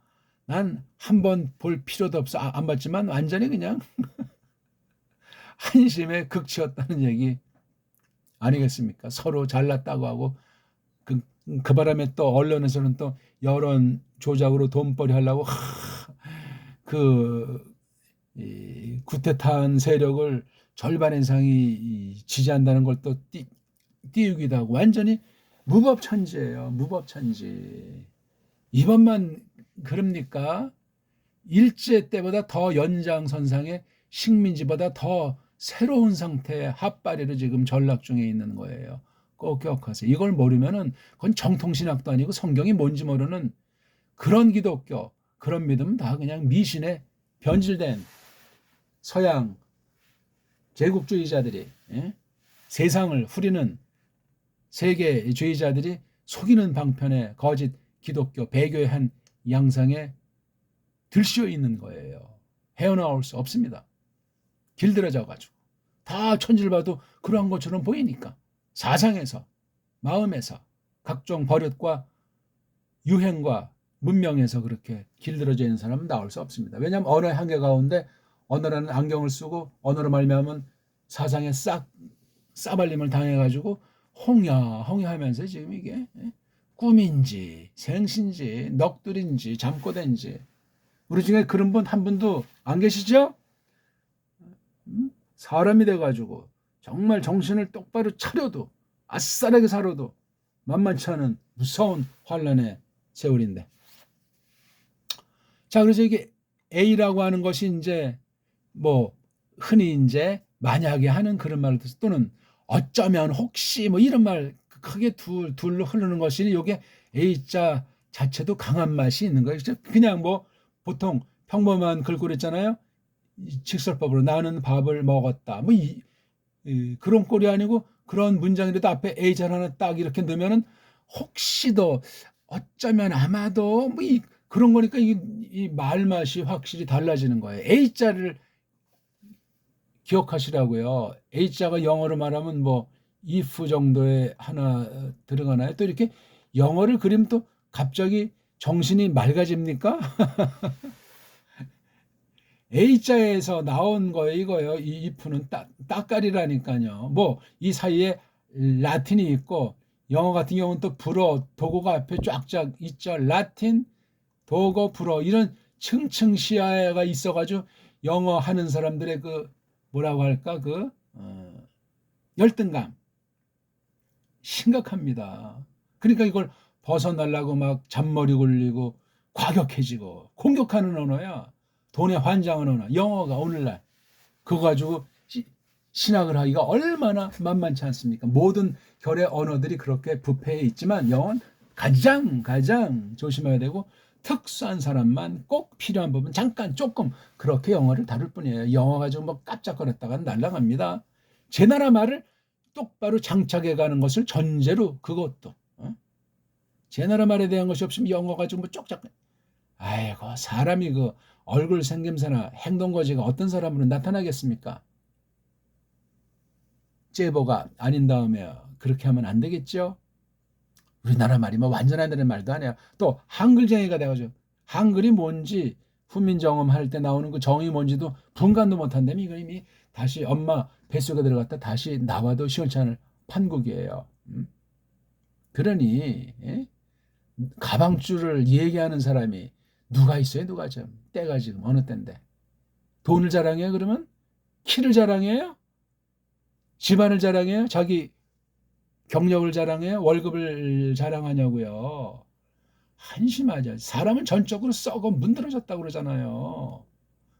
난 한 번 볼 필요도 없어. 안 봤지만 완전히 그냥 한심의 극치였다는 얘기 아니겠습니까? 서로 잘났다고 하고 그 바람에 또 언론에서는 또 여론 조작으로 돈벌이 하려고 구테타한 세력을 절반 이상이 지지한다는 걸 또 띄우기도 하고 완전히 무법천지예요. 무법천지. 이번만 그럽니까? 일제 때보다 더 연장선상에 식민지보다 더 새로운 상태의 핫바리로 지금 전락 중에 있는 거예요. 꼭 기억하세요. 이걸 모르면은 그건 정통신학도 아니고 성경이 뭔지 모르는 그런 기독교, 그런 믿음은 다 그냥 미신에 변질된 서양 제국주의자들이 세상을 후리는 세계주의자들이 속이는 방편의 거짓 기독교 배교의 한 양상에 들씌어 있는 거예요. 헤어나올 수 없습니다. 길들여져 가지고 다 천지를 봐도 그러한 것처럼 보이니까 사상에서 마음에서 각종 버릇과 유행과 문명에서 그렇게 길들여져 있는 사람은 나올 수 없습니다. 왜냐하면 언어의 한계 가운데 언어라는 안경을 쓰고 언어로 말미암은 사상에 싸발림을 당해가지고 홍야하면서 지금 이게 꿈인지 생신지 넋두리인지 잠꼬대인지 우리 중에 그런 분 한 분도 안 계시죠? 사람이 돼가지고 정말 정신을 똑바로 차려도 아싸라게 살아도 만만치 않은 무서운 환란의 세월인데. 자, 그래서 이게 A라고 하는 것이 이제 뭐 흔히 이제 만약에 하는 그런 말을 또는 어쩌면 혹시 뭐 이런 말 크게 둘로 흐르는 것이 이게 A자 자체도 강한 맛이 있는 거예요. 그냥 뭐 보통 평범한 글꼴 있잖아요. 직설법으로 나는 밥을 먹었다. 뭐 그런 꼴이 아니고 그런 문장이라도 앞에 A자 하나 딱 이렇게 넣으면은 혹시도 어쩌면 아마도 뭐 그런 거니까 이 말맛이 확실히 달라지는 거예요. A자를 기억하시라고요. A자가 영어로 말하면 뭐 if 정도에 하나 들어가나요? 또 이렇게 영어를 그리면 또 갑자기 정신이 맑아집니까? A자에서 나온 거예요, 이거요. 이 if는 따까리라니까요. 뭐 이 사이에 라틴이 있고 영어 같은 경우는 또 불어 도고가 앞에 쫙쫙 있죠. 라틴, 도고, 불어 이런 층층시야가 있어가지고 영어 하는 사람들의 그 뭐라고 할까 열등감 심각합니다. 그러니까 이걸 벗어나려고 막 잔머리 굴리고 과격해지고 공격하는 언어야. 돈에 환장하는 언어. 영어가 오늘날 그거 가지고 신학을 하기가 얼마나 만만치 않습니까? 모든 결의 언어들이 그렇게 부패해 있지만 영어는 가장 조심해야 되고 특수한 사람만 꼭 필요한 부분 잠깐 조금 그렇게 영어를 다룰 뿐이에요. 영어 가지고 뭐 깜짝거렸다가 날아갑니다. 제 나라 말을 똑바로 장착해 가는 것을 전제로 그것도 제 나라 말에 대한 것이 없으면 영어 가지고 뭐 쪽짝 아이고 사람이 그 얼굴 생김새나 행동 거지가 어떤 사람으로 나타나겠습니까? 째보가 아닌 다음에 그렇게 하면 안 되겠죠? 우리나라 말이 뭐 완전하다는 말도 아니야. 또 한글쟁이가 돼가지고 한글이 뭔지 훈민정음 할 때 나오는 그 정이 뭔지도 분간도 못한다면 이거 이미 다시 엄마 뱃속에 들어갔다 다시 나와도 시원치 않을 판국이에요. 그러니 가방줄을 얘기하는 사람이 누가 있어요? 누가 좀 때가 지금 어느 때인데 돈을 자랑해요? 그러면 키를 자랑해요? 집안을 자랑해요? 자기 경력을 자랑해요? 월급을 자랑하냐고요? 한심하죠. 사람은 전적으로 썩어 문드러졌다고 그러잖아요.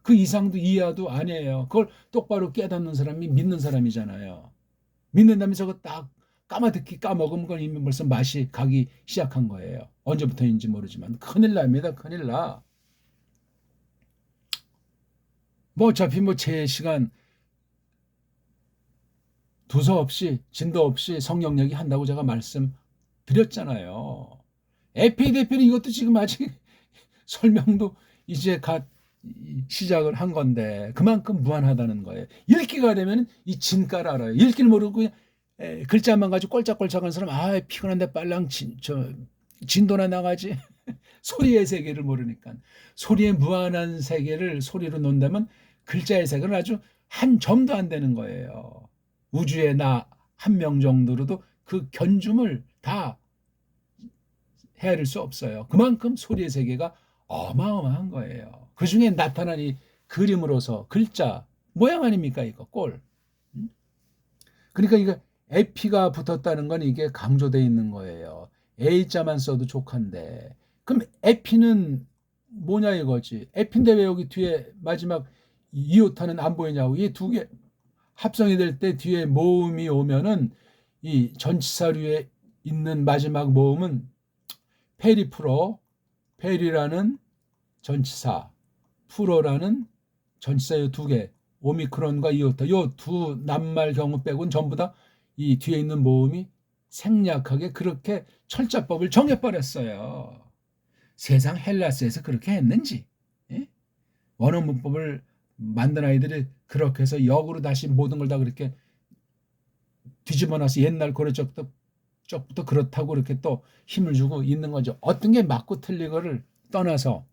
그 이상도 이하도 아니에요. 그걸 똑바로 깨닫는 사람이 믿는 사람이잖아요. 믿는다면서 그거 딱 까마득히 까먹으면 그건 이미 벌써 맛이 가기 시작한 거예요. 언제부터인지 모르지만 큰일 납니다. 큰일 나. 뭐 어차피 뭐 제 시간 두서없이 진도 없이 성령 얘기 한다고 제가 말씀드렸잖아요. 에피데피는 이것도 지금 아직 설명도 이제 갓 시작을 한 건데 그만큼 무한하다는 거예요. 읽기가 되면 이 진가를 알아요. 읽기를 모르고 그냥 글자만 가지고 꼴짝꼴짝한 사람, 아 피곤한데 빨랑 진도나 나가지. 소리의 세계를 모르니까. 소리의 무한한 세계를 소리로 논다면 글자의 세계는 아주 한 점도 안 되는 거예요. 우주의 나 한 명 정도로도 그 견줌을 다 헤아릴 수 없어요. 그만큼 소리의 세계가 어마어마한 거예요. 그 중에 나타난 이 그림으로서 글자 모양 아닙니까 이거 꼴. 그러니까 이거 에피가 붙었다는 건 이게 강조되어 있는 거예요. A자만 써도 족한데 그럼 에피는 뭐냐 이거지. 에피인데 왜 여기 뒤에 마지막 이오타는 안 보이냐고. 이 두 개 합성이 될 때 뒤에 모음이 오면은 이 전치사류에 있는 마지막 모음은 페리프로, 페리라는 전치사, 프로라는 전치사 이 두 개, 오미크론과 이오타, 요 두 낱말 경우 빼고는 전부 다 이 뒤에 있는 모음이 생략하게 그렇게 철자법을 정해버렸어요. 세상 헬라스에서 그렇게 했는지, 예? 원어 문법을 만든 아이들이 그렇게 해서 역으로 다시 모든 걸 다 그렇게 뒤집어놔서 옛날 고려적부터 그렇다고 그렇게 또 힘을 주고 있는 거죠. 어떤 게 맞고 틀리고를 떠나서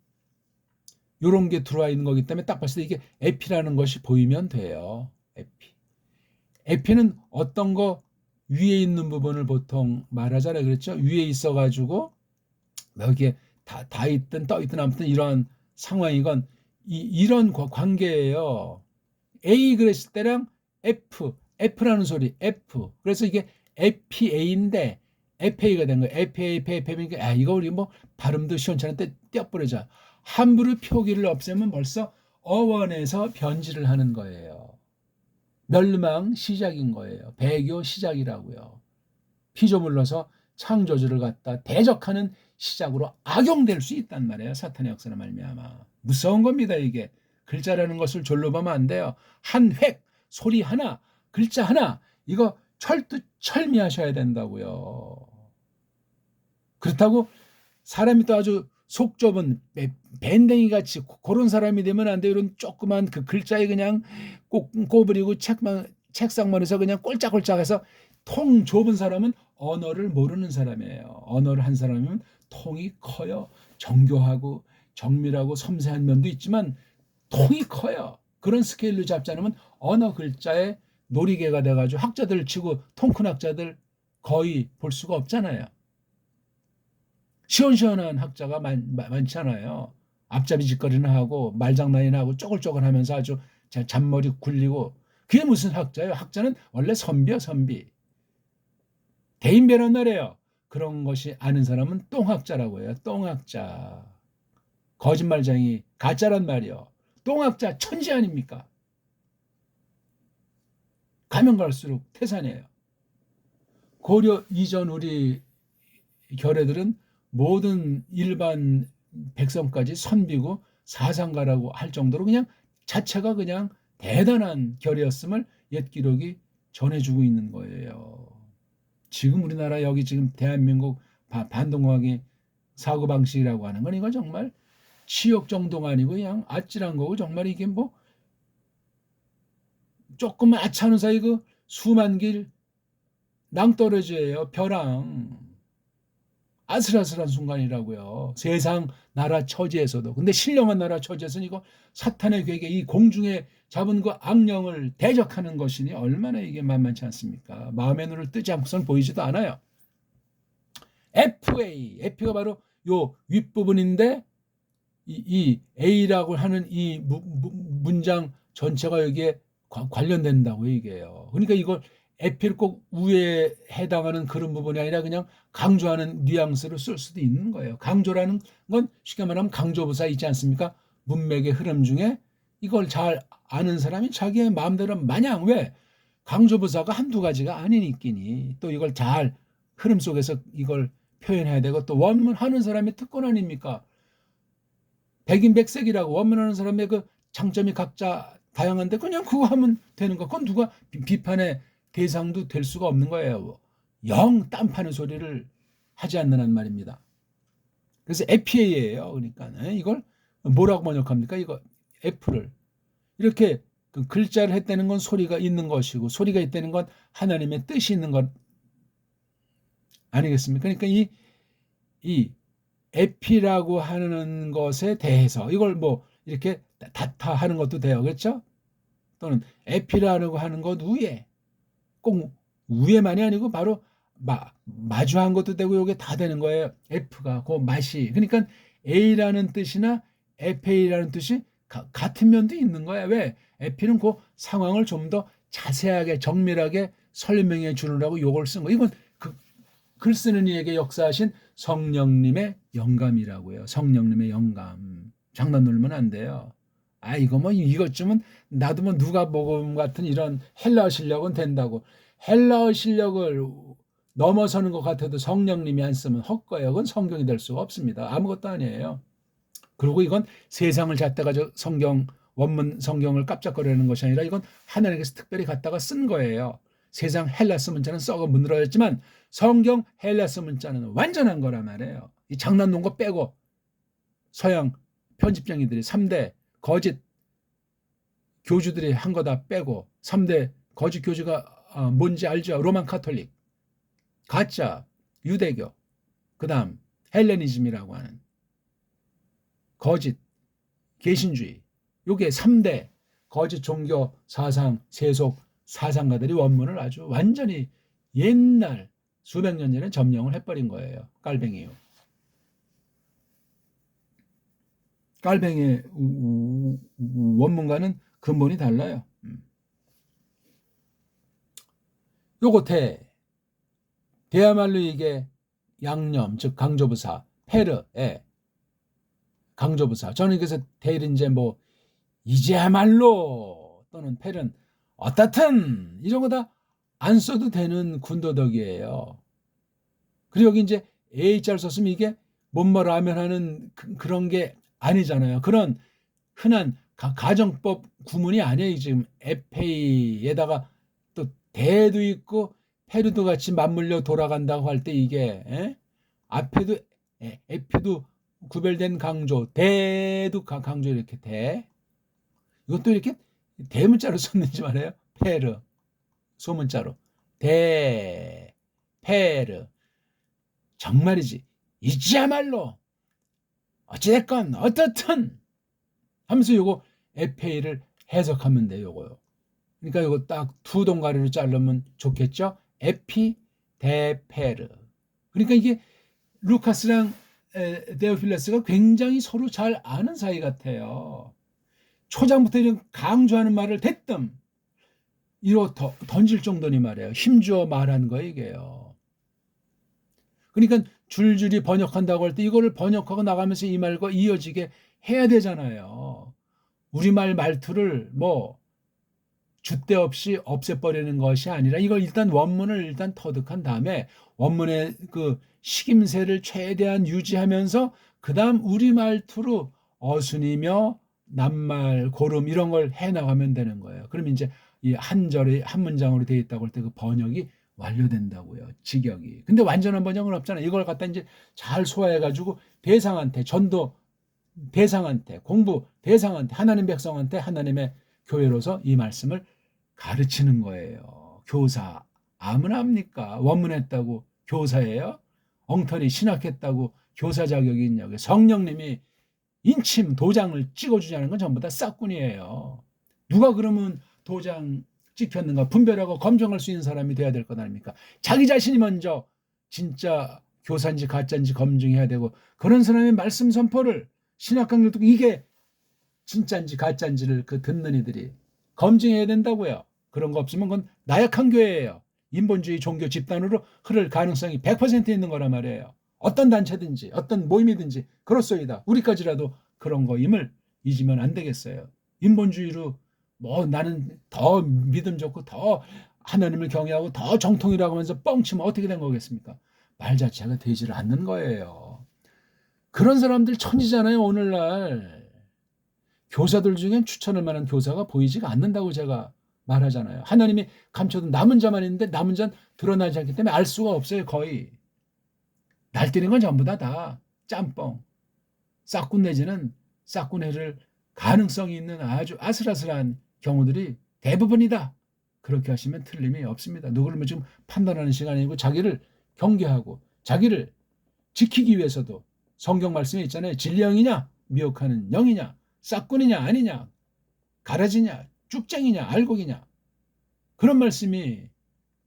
이런 게 들어와 있는 거기 때문에 딱 봤을 때 이게 에피라는 것이 보이면 돼요. 에피. 에피는 어떤 거 위에 있는 부분을 보통 말하잖아요. 그렇죠? 위에 있어가지고 여기에 다 있든 떠 있든 아무튼 이런 상황이건 이런 관계예요. A 그랬을 때랑 F라는 소리, F. 그래서 이게 FA인데 FA가 된 거예요. FA. 이거 우리 뭐 발음도 시원찮은데 떼어버리자. 함부로 표기를 없애면 벌써 어원에서 변질을 하는 거예요. 멸망 시작인 거예요. 배교 시작이라고요. 피조물로서 창조주를 갖다 대적하는 시작으로 악용될 수 있단 말이에요. 사탄의 역사로 말미암아. 무서운 겁니다. 이게. 글자라는 것을 졸로 보면 안 돼요. 한 획, 소리 하나, 글자 하나, 이거 철미하셔야 된다고요. 그렇다고 사람이 또 아주 속 좁은 밴댕이 같이 그런 사람이 되면 안 돼요. 이런 조그만 그 글자에 그냥 꼬부리고 책상만에서 그냥 꼴짝꼴짝해서 통 좁은 사람은 언어를 모르는 사람이에요. 언어를 한 사람이면 통이 커요. 정교하고 정밀하고 섬세한 면도 있지만 통이 커요. 그런 스케일로 잡지 않으면 언어 글자에 놀이개가 돼가지고 학자들 치고 통 큰 학자들 거의 볼 수가 없잖아요. 시원시원한 학자가 많잖아요. 앞잡이 짓거리는 하고 말장난이나 하고 쪼글쪼글하면서 아주 잔머리 굴리고 그게 무슨 학자예요? 학자는 원래 선비야 선비. 대인배란 말이에요. 그런 것이 아는 사람은 똥학자라고 해요. 똥학자. 거짓말쟁이 가짜란 말이요. 똥학자 천지 아닙니까? 가면 갈수록 태산이에요. 고려 이전 우리 결애들은 모든 일반 백성까지 선비고 사상가라고 할 정도로 그냥 자체가 그냥 대단한 결이었음을 옛 기록이 전해주고 있는 거예요. 지금 우리나라 여기 지금 대한민국 반동광의 사고방식이라고 하는 건 이거 정말 치욕 정도가 아니고 그냥 아찔한 거고 정말 이게 뭐 조금만 아차하는 사이 그 수만 길 낭떠러지예요. 벼랑. 아슬아슬한 순간이라고요. 세상 나라 처지에서도. 근데 신령한 나라 처지에서는 이거 사탄의 괴계 이 공중에 잡은 그 악령을 대적하는 것이니 얼마나 이게 만만치 않습니까? 마음의 눈을 뜨지 않고선 보이지도 않아요. FA가 바로 요 윗부분인데 이 A라고 하는 이 문장 전체가 여기에 관련된다고 얘기해요. 그러니까 이걸 에피를 꼭 우에 해당하는 그런 부분이 아니라 그냥 강조하는 뉘앙스로 쓸 수도 있는 거예요. 강조라는 건 쉽게 말하면 강조부사 있지 않습니까? 문맥의 흐름 중에 이걸 잘 아는 사람이 자기의 마음대로 마냥 왜 강조부사가 한두 가지가 아니니끼니 또 이걸 잘 흐름 속에서 이걸 표현해야 되고 또 원문하는 사람의 특권 아닙니까? 백인백색이라고 원문하는 사람의 그 장점이 각자 다양한데 그냥 그거 하면 되는 거. 그건 누가 비판의 대상도 될 수가 없는 거예요. 영 땀 파는 소리를 하지 않는 말입니다. 그래서 FA예요. 그러니까 이걸 뭐라고 번역합니까? 이거 F를 이렇게 그 글자를 했다는 건 소리가 있는 것이고 소리가 있다는 건 하나님의 뜻이 있는 것 아니겠습니까? 그러니까 이 에피라고 하는 것에 대해서 이걸 뭐 이렇게 다타 하는 것도 돼요. 그렇죠? 또는 에피라고 하는 것 위에 꼭 위에만이 아니고 바로 마주한 것도 되고 이게 다 되는 거예요. F가 그 맛이. 그러니까 A라는 뜻이나 FA라는 뜻이 같은 면도 있는 거야. 왜? F는 그 상황을 좀 더 자세하게 정밀하게 설명해 주느라고 요걸 쓴 거. 이건 글 쓰는 이에게 역사하신 성령님의 영감이라고요. 성령님의 영감. 장난 놀면 안 돼요. 이거 뭐 이것쯤은 나도 뭐 누가복음 같은 이런 헬라어 실력은 된다고. 헬라어 실력을 넘어서는 것 같아도 성령님이 안 쓰면 헛거예요. 그건 성경이 될 수가 없습니다. 아무것도 아니에요. 그리고 이건 세상을 갖다가 성경 원문 성경을 깜짝거리는 것이 아니라 이건 하나님께서 특별히 갖다가 쓴 거예요. 세상 헬라스 문자는 썩어 문드러졌지만 성경 헬라스 문자는 완전한 거란 말이에요. 이 장난 놓은 거 빼고 서양 편집장이들이 3대 거짓 교주들이 한 거 다 빼고 3대 거짓 교주가 뭔지 알죠? 로만 카톨릭, 가짜, 유대교, 그 다음 헬레니즘이라고 하는 거짓, 개신주의. 요게 3대 거짓 종교 사상 세속 사상가들이 원문을 아주 완전히 옛날 수백 년 전에 점령을 해버린 거예요. 깔뱅이요. 깔뱅이의 원문과는 근본이 달라요. 요거 대야말로 이게 양념, 즉 강조부사, 페르의 강조부사. 저는 그래서 대를 이제 뭐 이제야말로 또는 페른 어떻든 이런 거 다 안 써도 되는 군더더기예요. 그리고 여기 이제 A자를 썼으면 이게 뭐라면 하는 그런 게 아니잖아요. 그런 흔한 가정법 구문이 아니에요. 지금 FA에다가 또 대도 있고 페르도 같이 맞물려 돌아간다고 할 때 이게 앞에도 F도 구별된 강조, 대도 강조 이렇게 대. 이것도 이렇게 대문자로 썼는지 말이에요. 페르 소문자로 페르 정말이지 이지야말로 어찌됐건 어떻든 하면서 요거 FA를 해석하면 돼요. 요거요. 그러니까 요거 딱 두 동가리로 자르면 좋겠죠. 에피 대페르. 그러니까 이게 루카스랑 데오필레스가 굉장히 서로 잘 아는 사이 같아요. 초장부터 이런 강조하는 말을 대뜸 이로 던질 정도니 말이에요. 힘주어 말한 거 이게요. 그러니까 줄줄이 번역한다고 할 때 이거를 번역하고 나가면서 이 말과 이어지게 해야 되잖아요. 우리말 말투를 뭐 줏대 없이 없애버리는 것이 아니라 이걸 일단 원문을 일단 터득한 다음에 원문의 그 식임새를 최대한 유지하면서 그 다음 우리 말투로 어순이며 낱말, 고름 이런 걸 해나가면 되는 거예요. 그럼 이제 이 한 절에 한 문장으로 되어 있다고 할 때 그 번역이 완료된다고요. 직역이. 근데 완전한 번역은 없잖아요. 이걸 갖다 이제 잘 소화해가지고 대상한테 전도 대상한테 공부 대상한테 하나님 백성한테 하나님의 교회로서 이 말씀을 가르치는 거예요. 교사 아무나 합니까? 원문했다고 교사예요? 엉터리 신학했다고 교사 자격이 있냐고요. 성령님이 인침 도장을 찍어주자는 건 전부 다 싹군이에요. 누가 그러면 도장 찍혔는가 분별하고 검증할 수 있는 사람이 돼야 될 것 아닙니까? 자기 자신이 먼저 진짜 교사인지 가짜인지 검증해야 되고 그런 사람의 말씀 선포를 신학 강의를 듣고 이게 진짜인지 가짜인지를 그 듣는 이들이 검증해야 된다고요. 그런 거 없으면 그건 나약한 교회예요. 인본주의 종교 집단으로 흐를 가능성이 100% 있는 거란 말이에요. 어떤 단체든지 어떤 모임이든지 그렇소이다. 우리까지라도 그런 거임을 잊으면 안 되겠어요. 인본주의로 뭐 나는 더 믿음 좋고 더 하나님을 경외하고 더 정통이라고 하면서 뻥치면 어떻게 된 거겠습니까? 말 자체가 되지를 않는 거예요. 그런 사람들 천지잖아요. 오늘날 교사들 중엔 추천할 만한 교사가 보이지가 않는다고 제가 말하잖아요. 하나님이 감춰둔 남은 자만 있는데 남은 자는 드러나지 않기 때문에 알 수가 없어요. 거의 날뛰는 건 전부 다 짬뽕 싹군 내지는 싹군회를 가능성이 있는 아주 아슬아슬한 경우들이 대부분이다. 그렇게 하시면 틀림이 없습니다. 누구를 지금 판단하는 시간이 아니고 자기를 경계하고 자기를 지키기 위해서도 성경 말씀에 있잖아요. 진리 영이냐 미혹하는 영이냐 싹꾼이냐 아니냐 가라지냐 쭉쟁이냐 알곡이냐 그런 말씀이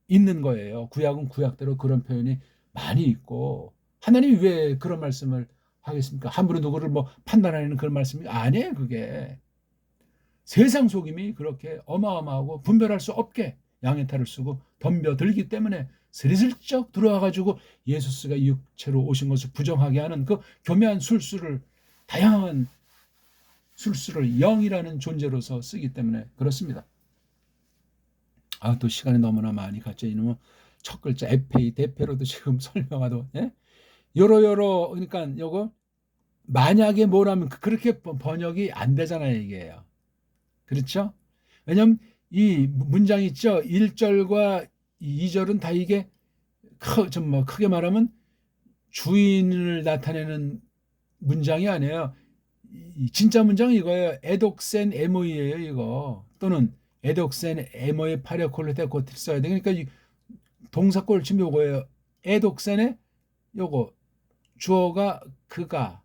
있는 거예요. 구약은 구약대로 그런 표현이 많이 있고 하나님이 왜 그런 말씀을 하겠습니까? 함부로 누구를 뭐 판단하는 그런 말씀이 아니에요. 그게 세상 속임이 그렇게 어마어마하고 분별할 수 없게 양의 탈을 쓰고 덤벼들기 때문에 스리슬쩍 들어와가지고 예수스가 육체로 오신 것을 부정하게 하는 그 교묘한 술수를 다양한 술수를 영이라는 존재로서 쓰기 때문에 그렇습니다. 또 시간이 너무나 많이 갔죠. 이놈은 첫 글자 에페이 대패로도 지금 설명하도 예? 요러 그러니까 요거 만약에 뭐라면 그렇게 번역이 안 되잖아요. 이게요. 그렇죠? 왜냐면 이 문장 있죠. 1절과 2절은 다 이게 크게 말하면 주인을 나타내는 문장이 아니에요. 진짜 문장은 이거예요. 에독센 에모이예요. 이거 또는 에독센 에모의 파레콜로테 고틸 써야 돼. 그러니까 동사꼴 지금 요거예요. 에독센에 요거 주어가 그가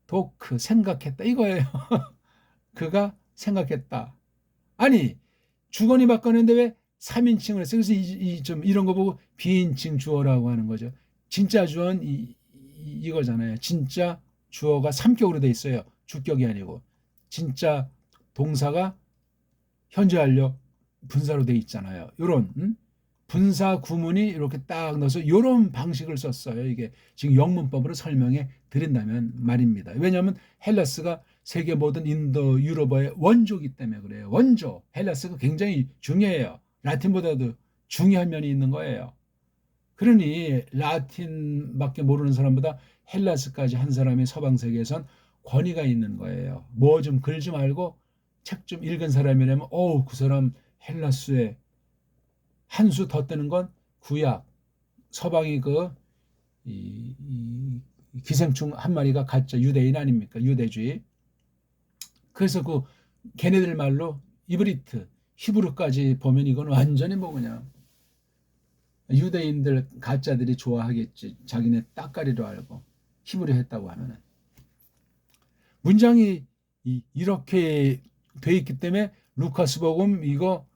도크 생각했다 이거예요. 그가 생각했다. 아니 주거니 바꿨는데 왜 3인칭을 했어요? 그래서 좀 이런 거 보고 비인칭 주어라고 하는 거죠. 진짜 주어는 이거잖아요. 진짜 주어가 3격으로 돼 있어요. 주격이 아니고 진짜 동사가 현재 완료 분사로 돼 있잖아요. 요런 분사 구문이 이렇게 딱 넣어서 요런 방식을 썼어요. 이게 지금 영문법으로 설명해 드린다면 말입니다. 왜냐하면 헬라스가 세계 모든 인도 유럽어의 원조이기 때문에 그래요. 원조 헬라스가 굉장히 중요해요. 라틴보다도 중요한 면이 있는 거예요. 그러니 라틴밖에 모르는 사람보다 헬라스까지 한 사람이 서방 세계에선 권위가 있는 거예요. 뭐 좀 글 좀 알고 책 좀 읽은 사람이라면 그 사람 헬라스에 한 수 더 뜨는 건 구약 서방이 기생충 한 마리가 가짜 유대인 아닙니까? 유대주의. 그래서 걔네들 말로 이브리트 히브리까지 보면 이건 완전히 뭐 그냥 유대인들 가짜들이 좋아하겠지. 자기네 따까리로 알고 히브리 했다고 하면은 문장이 이렇게 돼 있기 때문에 루카스복음 이거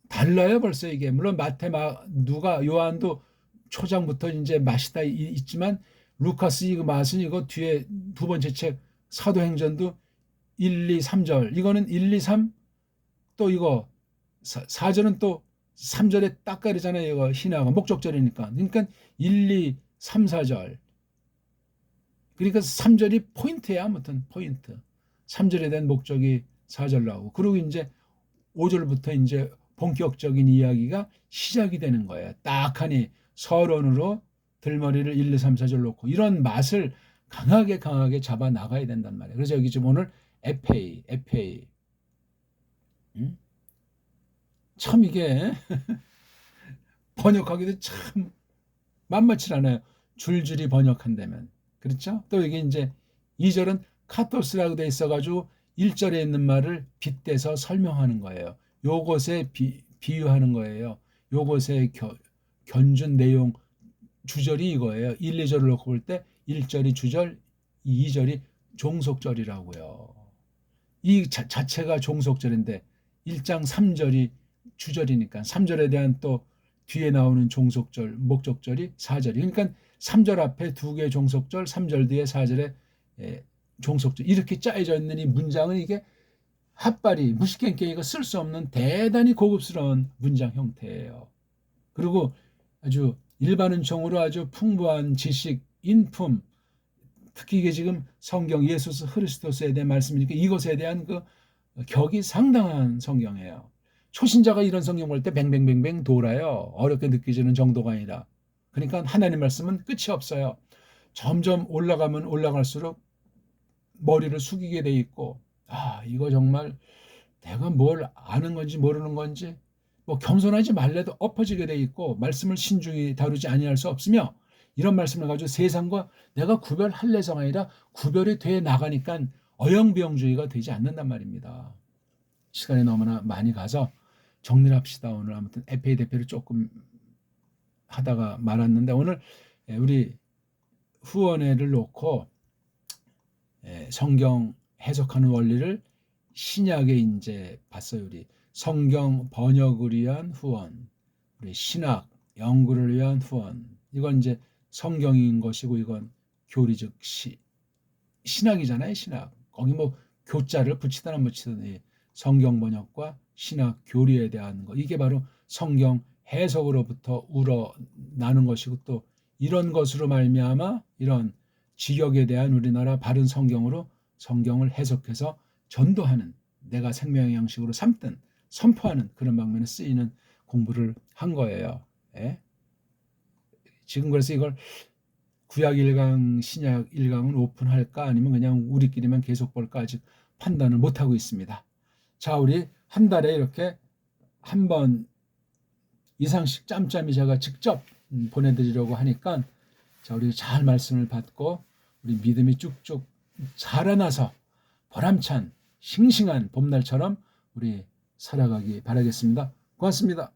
달라요. 벌써 이게 물론 마태 누가 요한도 초장부터 이제 맛이 다 있지만 루카스 이거 맛은 이거 뒤에 두 번째 책 사도행전도 1, 2, 3절 이거는 1, 2, 3 또 이거 4절은 또 3절에 따까리잖아요. 이거 희나가 목적절이니까. 그러니까 1, 2, 3, 4절. 그러니까 3절이 포인트야. 아무튼 포인트. 3절에 대한 목적이 4절 나오고 그리고 이제 5절부터 이제 본격적인 이야기가 시작이 되는 거예요. 딱하니 서론으로 들머리를 1, 2, 3, 4절 놓고 이런 맛을 강하게 잡아 나가야 된단 말이에요. 그래서 여기 지금 오늘 에페이 참 이게 번역하기도 참 만만치 않아요. 줄줄이 번역한다면. 그렇죠? 또 이게 이제 2절은 카토스라고 돼 있어가지고 1절에 있는 말을 빗대서 설명하는 거예요. 요것에 비유하는 거예요. 요것에 견준 내용 주절이 이거예요. 1, 2절을 놓고 볼 때 1절이 주절, 2절이 종속절이라고요. 이 자체가 종속절인데 1장 3절이 주절이니까 3절에 대한 또 뒤에 나오는 종속절, 목적절이 4절이. 그러니까 3절 앞에 두 개의 종속절, 3절 뒤에 4절에 종속절. 이렇게 짜여져 있는 이 문장은 이게 핫바리, 무식행깽이가 쓸 수 없는 대단히 고급스러운 문장 형태예요. 그리고 아주 일반은총으로 아주 풍부한 지식, 인품, 특히 이게 지금 성경 예수 그리스도스에 대한 말씀이니까 이것에 대한 격이 상당한 성경이에요. 초신자가 이런 성경 볼 때 뱅뱅뱅뱅 돌아요. 어렵게 느껴지는 정도가 아니라. 그러니까 하나님 말씀은 끝이 없어요. 점점 올라가면 올라갈수록 머리를 숙이게 돼 있고 이거 정말 내가 뭘 아는 건지 모르는 건지 뭐 겸손하지 말래도 엎어지게 돼 있고 말씀을 신중히 다루지 아니할 수 없으며 이런 말씀을 가지고 세상과 내가 구별할래서가 아니라 구별이 돼 나가니까 어영부영주의가 되지 않는단 말입니다. 시간이 너무나 많이 가서 정리를 합시다. 오늘 아무튼 FA 대표를 조금 하다가 말았는데 오늘 우리 후원회를 놓고 성경 해석하는 원리를 신약에 이제 봤어요. 우리 성경 번역을 위한 후원, 우리 신학 연구를 위한 후원. 이건 이제 성경인 것이고 이건 교리적 신학이잖아요. 신학. 거기 뭐 교자를 붙이든 안 붙이든 성경 번역과 신학 교리에 대한 거. 이게 바로 성경 해석으로부터 우러나는 것이고 또 이런 것으로 말미암아 이런 지역에 대한 우리나라 바른 성경으로 성경을 해석해서 전도하는 내가 생명의 양식으로 삼든 선포하는 그런 방면에 쓰이는 공부를 한 거예요. 예? 지금 그래서 이걸 구약 1강, 신약 1강은 오픈할까 아니면 그냥 우리끼리만 계속 볼까 아직 판단을 못하고 있습니다. 자, 우리 한 달에 이렇게 한 번 이상씩 짬짬이 제가 직접 보내드리려고 하니까 자, 우리 잘 말씀을 받고 우리 믿음이 쭉쭉 자라나서 보람찬 싱싱한 봄날처럼 우리 살아가기 바라겠습니다. 고맙습니다.